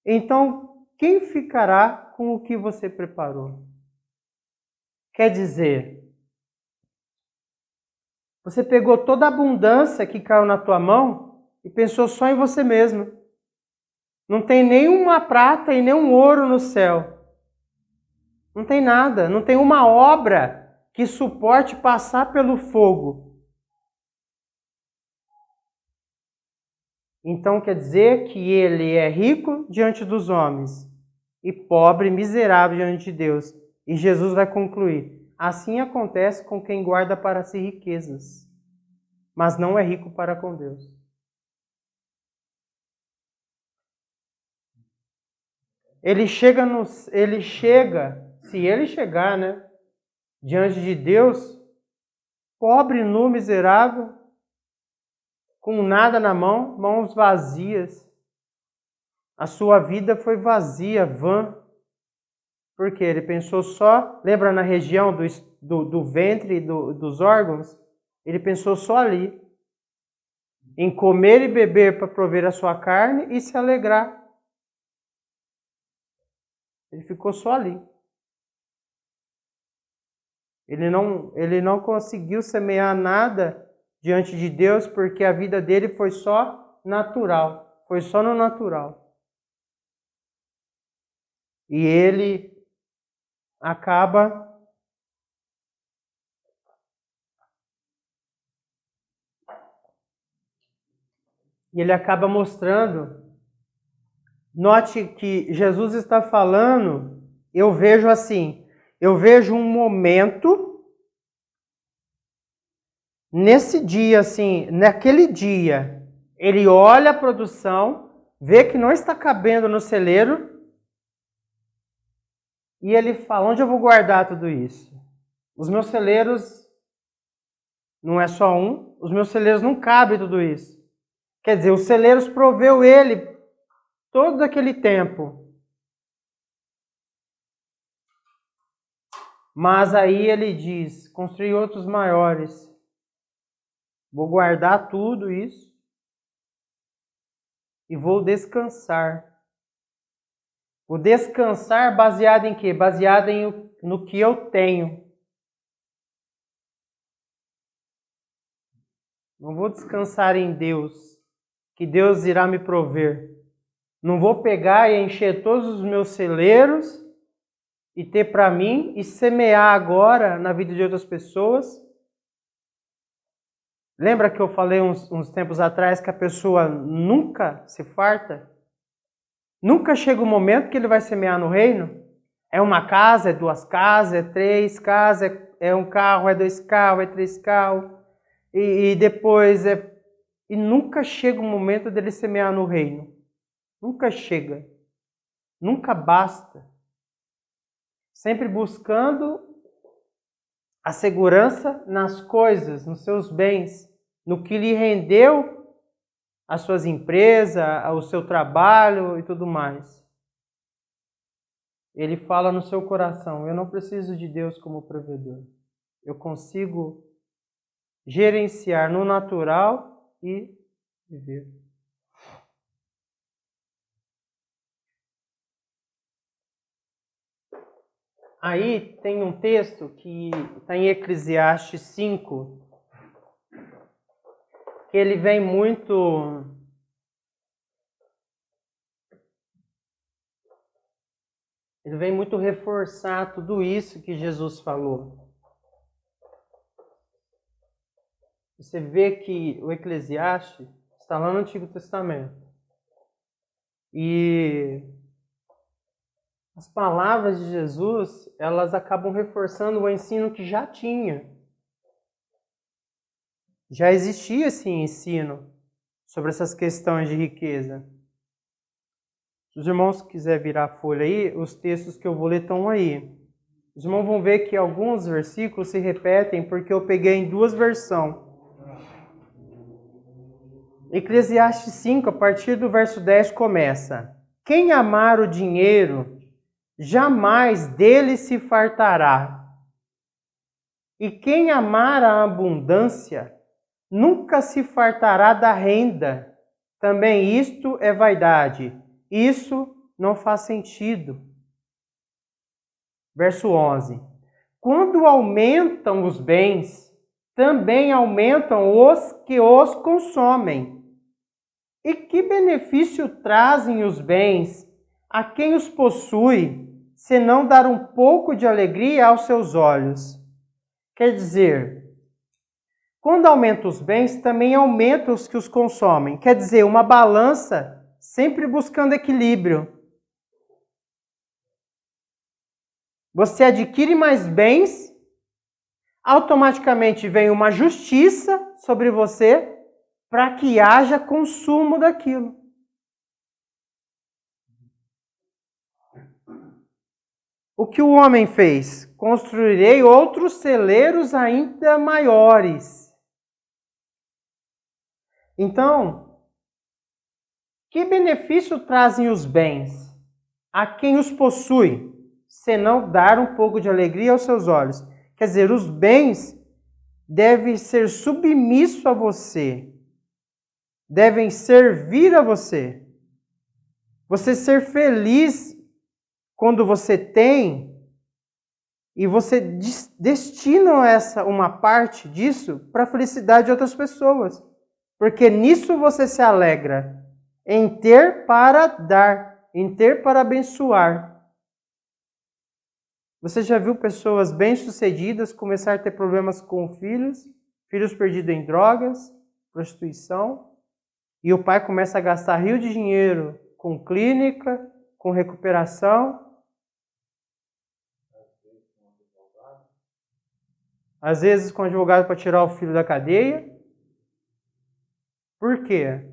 Então, quem ficará com o que você preparou? Quer dizer, você pegou toda a abundância que caiu na tua mão e pensou só em você mesmo. Não tem nenhuma prata e nenhum ouro no céu. Não tem nada, não tem uma obra que suporte passar pelo fogo. Então quer dizer que ele é rico diante dos homens e pobre, miserável diante de Deus. E Jesus vai concluir, assim acontece com quem guarda para si riquezas, mas não é rico para com Deus. Ele chega, se ele chegar, né, diante de Deus, pobre, nu, miserável, com nada na mão, mãos vazias. A sua vida foi vazia, vã. Porque ele pensou só, lembra na região do ventre e dos órgãos? Ele pensou só ali. Em comer e beber para prover a sua carne e se alegrar. Ele ficou só ali. Ele não conseguiu semear nada diante de Deus porque a vida dele foi só natural. Foi só no natural. E ele acaba mostrando. Note que Jesus está falando, eu vejo assim, eu vejo um momento, nesse dia, assim, naquele dia, ele olha a produção, vê que não está cabendo no celeiro, e ele fala, onde eu vou guardar tudo isso? Os meus celeiros, não é só um, os meus celeiros não cabem tudo isso. Quer dizer, os celeiros proveu ele todo aquele tempo. Mas aí ele diz, construir outros maiores. Vou guardar tudo isso e vou descansar. Vou descansar baseado em quê? Baseado no que eu tenho. Não vou descansar em Deus, que Deus irá me prover. Não vou pegar e encher todos os meus celeiros e ter para mim e semear agora na vida de outras pessoas. Lembra que eu falei uns tempos atrás que a pessoa nunca se farta? Nunca chega o momento que ele vai semear no reino? É uma casa, é 2 casas, é 3 casas, é 1 carro, é 2 carros, é 3 carros. E depois E nunca chega o momento dele semear no reino. Nunca chega. Nunca basta. Sempre buscando a segurança nas coisas, nos seus bens, no que lhe rendeu as suas empresas, o seu trabalho e tudo mais. ele fala no seu coração: eu não preciso de Deus como provedor. Eu consigo gerenciar no natural e viver. Aí tem um texto que está em Eclesiastes 5, que ele vem muito reforçar tudo isso que Jesus falou. Você vê que o Eclesiastes está lá no Antigo Testamento. E as palavras de Jesus, elas acabam reforçando o ensino que já tinha. Já existia esse ensino sobre essas questões de riqueza. Se os irmãos quiserem virar a folha aí, os textos que eu vou ler estão aí. Os irmãos vão ver que alguns versículos se repetem porque eu peguei em duas versões. Eclesiastes 5, a partir do verso 10, começa: quem amar o dinheiro, jamais dele se fartará. E quem amar a abundância, nunca se fartará da renda. Também isto é vaidade. Isso não faz sentido. Verso 11. Quando aumentam os bens, também aumentam os que os consomem. E que benefício trazem os bens a quem os possui, senão dar um pouco de alegria aos seus olhos? Quer dizer, quando aumenta os bens, também aumenta os que os consomem. Quer dizer, uma balança sempre buscando equilíbrio. Você adquire mais bens, automaticamente vem uma justiça sobre você para que haja consumo daquilo. O que o homem fez? Construirei outros celeiros ainda maiores. Então, que benefício trazem os bens a quem os possui, senão dar um pouco de alegria aos seus olhos? Quer dizer, os bens devem ser submissos a você, devem servir a você. Você ser feliz quando você tem e você destina uma parte disso para a felicidade de outras pessoas. Porque nisso você se alegra, em ter para dar, em ter para abençoar. Você já viu pessoas bem-sucedidas começar a ter problemas com filhos perdidos em drogas, prostituição, e o pai começa a gastar rio de dinheiro com clínica, com recuperação. Às vezes com advogado para tirar o filho da cadeia. Por quê?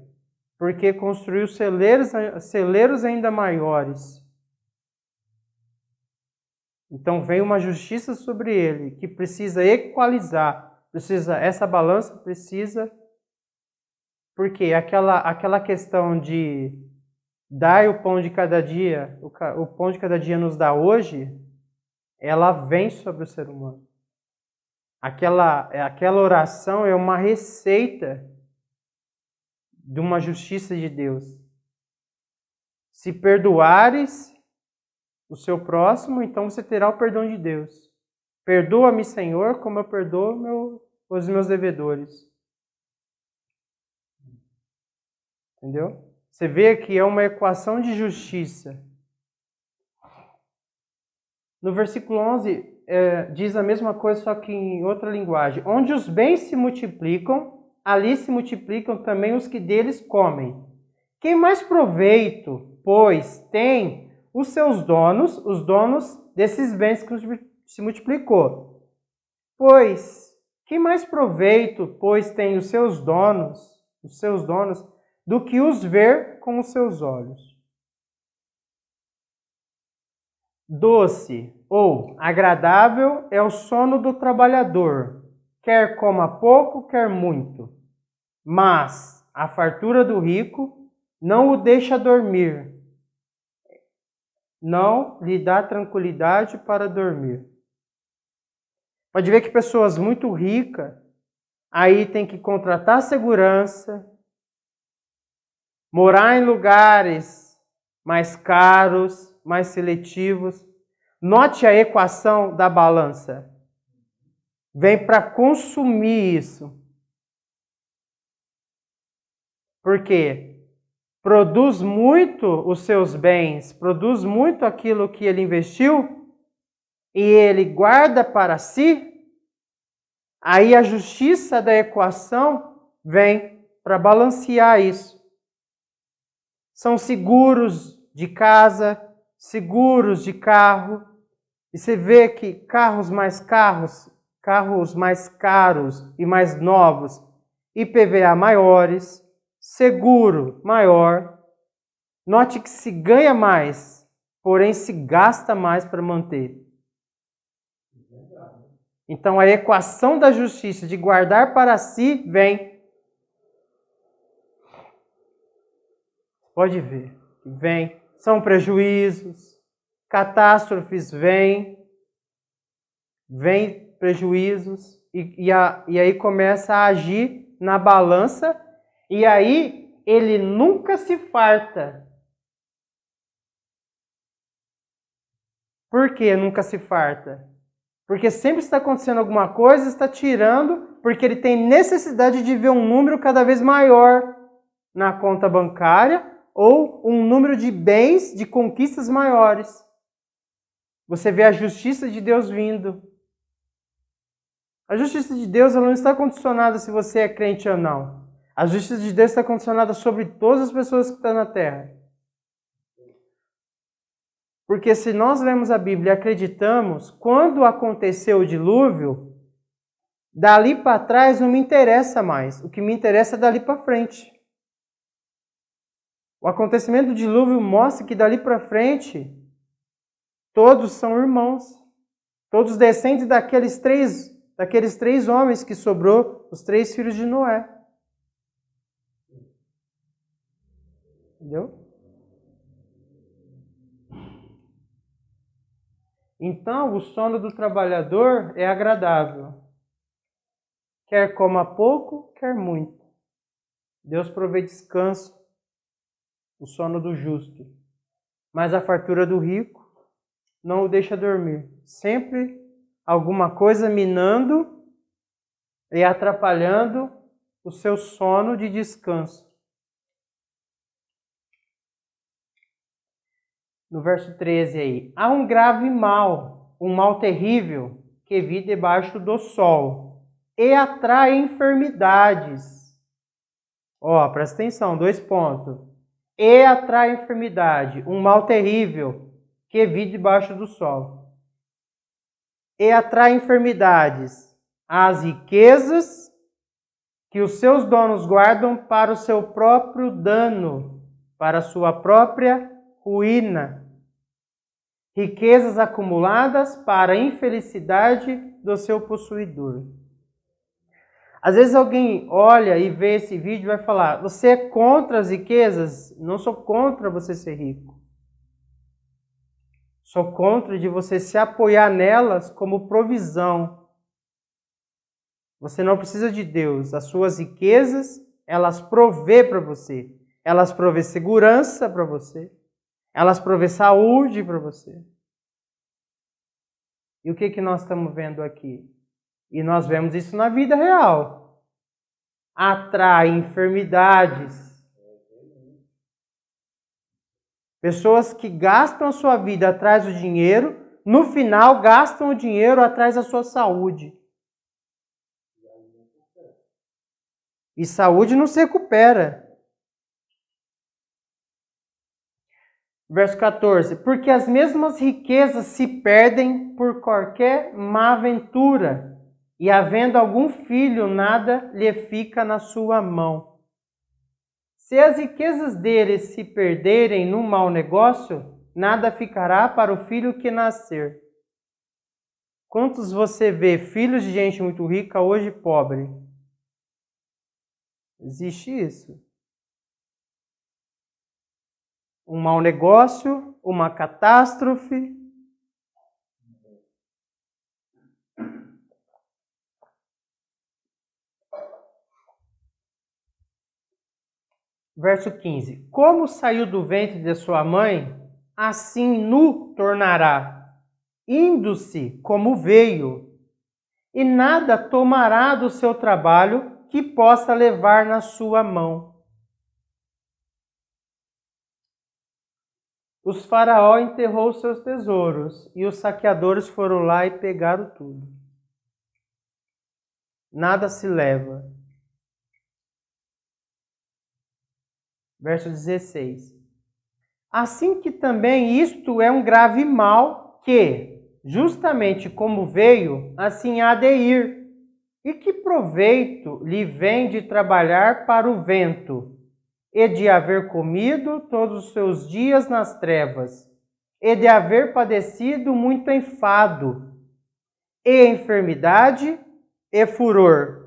Porque construiu celeiros ainda maiores. Então vem uma justiça sobre ele que precisa equalizar, essa balança precisa, porque aquela questão de dar o pão de cada dia, o pão de cada dia nos dá hoje, ela vem sobre o ser humano. Aquela oração é uma receita de uma justiça de Deus. Se perdoares o seu próximo, então você terá o perdão de Deus. Perdoa-me, Senhor, como eu perdoo os meus devedores. Entendeu? Você vê que é uma equação de justiça. No versículo 11, diz a mesma coisa, só que em outra linguagem. Onde os bens se multiplicam, ali se multiplicam também os que deles comem. Quem mais proveito, pois, tem os seus donos, os donos desses bens que se multiplicou. Pois, quem mais proveito, pois, tem os seus donos, do que os ver com os seus olhos. Doce ou agradável é o sono do trabalhador, quer coma pouco, quer muito. Mas a fartura do rico não o deixa dormir. não lhe dá tranquilidade para dormir. Pode ver que pessoas muito ricas, aí tem que contratar segurança, morar em lugares mais caros, mais seletivos. Note a equação da balança. Vem para consumir isso. Por quê? Produz muito os seus bens, produz muito aquilo que ele investiu e ele guarda para si. Aí a justiça da equação vem para balancear isso. São seguros de casa, seguros de carro. E você vê que carros mais caros e mais novos, IPVA maiores, seguro maior. Note que se ganha mais, porém se gasta mais para manter. Então a equação da justiça de guardar para si vem. Pode ver, vem. São prejuízos, catástrofes vêm, prejuízos, e aí começa a agir na balança, e aí ele nunca se farta. Por que nunca se farta? Porque sempre está acontecendo alguma coisa, está tirando, porque ele tem necessidade de ver um número cada vez maior na conta bancária ou um número de bens, de conquistas maiores. Você vê a justiça de Deus vindo. A justiça de Deus ela não está condicionada se você é crente ou não. A justiça de Deus está condicionada sobre todas as pessoas que estão na terra. Porque se nós lemos a Bíblia e acreditamos, quando aconteceu o dilúvio, dali para trás não me interessa mais. O que me interessa é dali para frente. O acontecimento do dilúvio mostra que dali para frente, todos são irmãos. Todos descendem daqueles três homens que sobrou, os 3 filhos de Noé. Entendeu? Então, o sono do trabalhador é agradável. Quer coma pouco, quer muito. Deus provê descanso, o sono do justo. Mas a fartura do rico não o deixa dormir. Sempre alguma coisa minando e atrapalhando o seu sono de descanso. No verso 13 aí. Há um grave mal, um mal terrível, que vive debaixo do sol e atrai enfermidades. Ó, presta atenção, 2 pontos. E atrai enfermidade, um mal terrível, que vive debaixo do sol. E atrai enfermidades, as riquezas que os seus donos guardam para o seu próprio dano, para a sua própria ruína. Riquezas acumuladas para a infelicidade do seu possuidor. Às vezes alguém olha e vê esse vídeo e vai falar: você é contra as riquezas? Não sou contra você ser rico. Sou contra de você se apoiar nelas como provisão. Você não precisa de Deus. As suas riquezas, elas provê para você. Elas provê segurança para você. Elas provê saúde para você. E o que nós estamos vendo aqui? E nós vemos isso na vida real. Atrai enfermidades. Pessoas que gastam a sua vida atrás do dinheiro, no final gastam o dinheiro atrás da sua saúde. E saúde não se recupera. Verso 14. Porque as mesmas riquezas se perdem por qualquer má aventura, e havendo algum filho, nada lhe fica na sua mão. Se as riquezas dele se perderem num mau negócio, nada ficará para o filho que nascer. Quantos você vê filhos de gente muito rica hoje pobre? Existe isso. Um mau negócio uma catástrofe. Verso 15. Como saiu do ventre de sua mãe, assim nu tornará, indo-se como veio, e nada tomará do seu trabalho que possa levar na sua mão. Os faraó enterrou seus tesouros, e os saqueadores foram lá e pegaram tudo. Nada se leva. Verso 16. Assim que também isto é um grave mal que, justamente como veio, assim há de ir. E que proveito lhe vem de trabalhar para o vento, e de haver comido todos os seus dias nas trevas, e de haver padecido muito enfado, e enfermidade, e furor.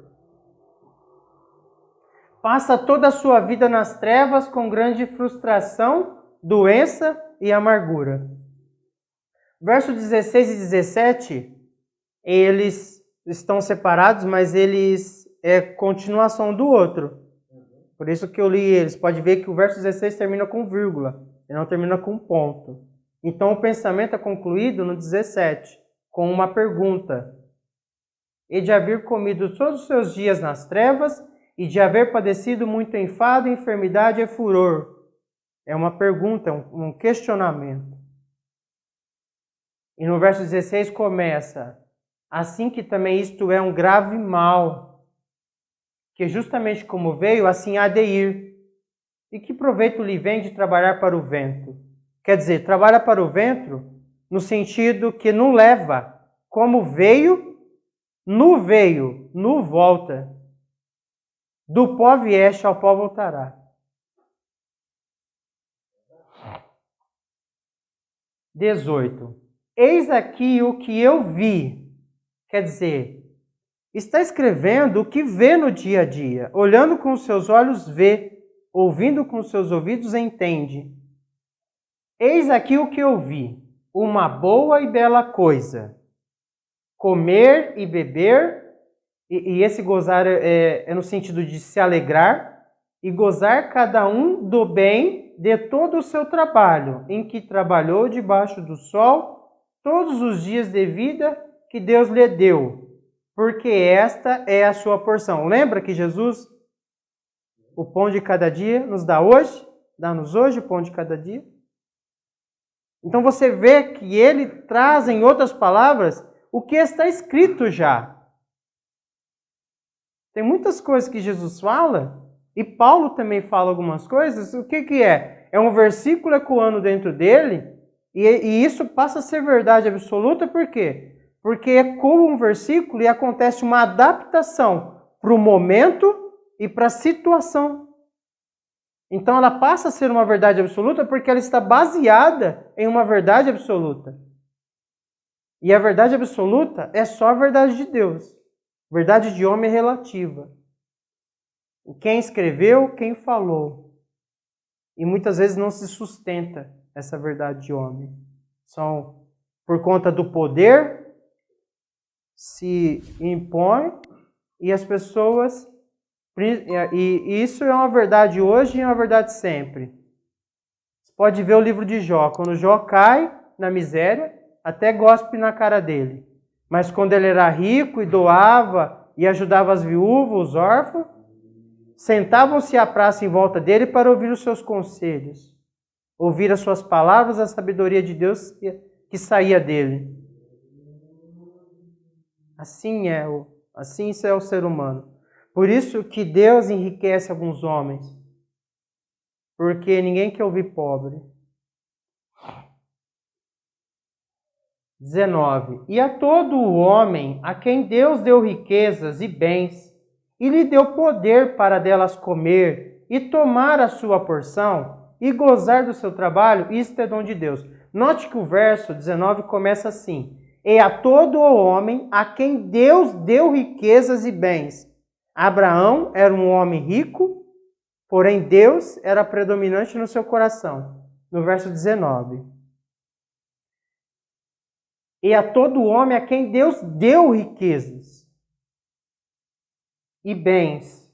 Passa toda a sua vida nas trevas com grande frustração, doença e amargura. Verso 16 e 17, eles estão separados, mas eles é continuação do outro. Por isso que eu li eles. Pode ver que o verso 16 termina com vírgula, e não termina com ponto. Então o pensamento é concluído no 17, com uma pergunta. E de haver comido todos os seus dias nas trevas, e de haver padecido muito enfado, enfermidade e furor. É uma pergunta, um questionamento. E no verso 16 começa, assim que também isto é um grave mal, que justamente como veio, assim há de ir. E que proveito lhe vem de trabalhar para o vento? Quer dizer, trabalha para o vento no sentido que não leva. Como veio, nu volta. Do pó vieste, ao pó voltará. 18. Eis aqui o que eu vi. Quer dizer, está escrevendo o que vê no dia a dia. Olhando com os seus olhos, vê. Ouvindo com os seus ouvidos, entende. Eis aqui o que eu vi. Uma boa e bela coisa. Comer e beber. E esse gozar é no sentido de se alegrar. E gozar cada um do bem de todo o seu trabalho, em que trabalhou debaixo do sol, todos os dias de vida que Deus lhe deu, porque esta é a sua porção. Lembra que Jesus, o pão de cada dia, nos dá hoje? Dá-nos hoje o pão de cada dia? Então você vê que ele traz, em outras palavras, o que está escrito já. Tem muitas coisas que Jesus fala, e Paulo também fala algumas coisas. O que é? É um versículo ecoando dentro dele, e isso passa a ser verdade absoluta, por quê? Porque ecoa um versículo e acontece uma adaptação para o momento e para a situação. Então ela passa a ser uma verdade absoluta porque ela está baseada em uma verdade absoluta. E a verdade absoluta é só a verdade de Deus. Verdade de homem é relativa. Quem escreveu, quem falou. E muitas vezes não se sustenta essa verdade de homem. São por conta do poder, se impõe e as pessoas... E isso é uma verdade hoje e é uma verdade sempre. Você pode ver o livro de Jó. Quando Jó cai na miséria, até gospe na cara dele. Mas quando ele era rico e doava e ajudava as viúvas, os órfãos, sentavam-se à praça em volta dele para ouvir os seus conselhos, ouvir as suas palavras, a sabedoria de Deus que saía dele. Assim é o ser humano. Por isso que Deus enriquece alguns homens, porque ninguém quer ouvir pobre. 19. E a todo o homem a quem Deus deu riquezas e bens, e lhe deu poder para delas comer e tomar a sua porção e gozar do seu trabalho, isto é dom de Deus. Note que o verso 19 começa assim. E a todo o homem a quem Deus deu riquezas e bens. Abraão era um homem rico, porém Deus era predominante no seu coração. No verso 19. e a todo homem a quem Deus deu riquezas e bens,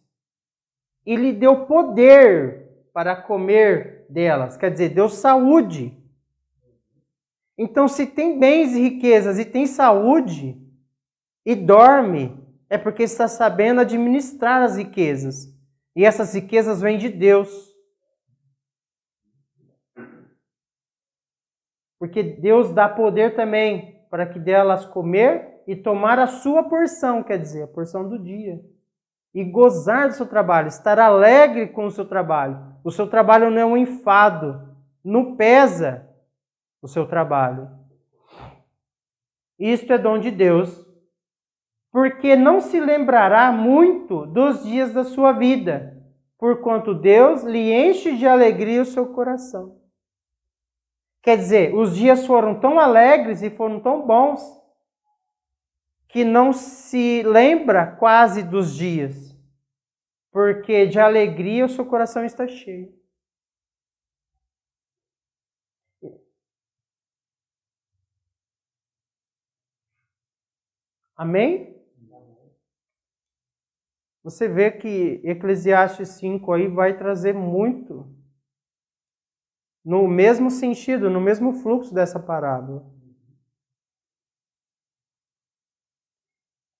e lhe deu poder para comer delas, quer dizer, deu saúde. Então, se tem bens e riquezas e tem saúde e dorme, é porque está sabendo administrar as riquezas. E essas riquezas vêm de Deus. Porque Deus dá poder também para que delas comer e tomar a sua porção, quer dizer, a porção do dia. E gozar do seu trabalho, estar alegre com o seu trabalho. O seu trabalho não é um enfado, não pesa o seu trabalho. Isto é dom de Deus, porque não se lembrará muito dos dias da sua vida, porquanto Deus lhe enche de alegria o seu coração. Quer dizer, os dias foram tão alegres e foram tão bons que não se lembra quase dos dias, porque de alegria o seu coração está cheio. Amém? Você vê que Eclesiastes 5 aí vai trazer muito no mesmo sentido, no mesmo fluxo dessa parábola.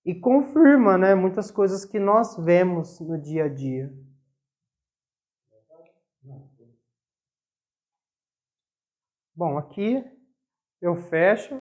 E confirma, né, muitas coisas que nós vemos no dia a dia. Bom, aqui eu fecho.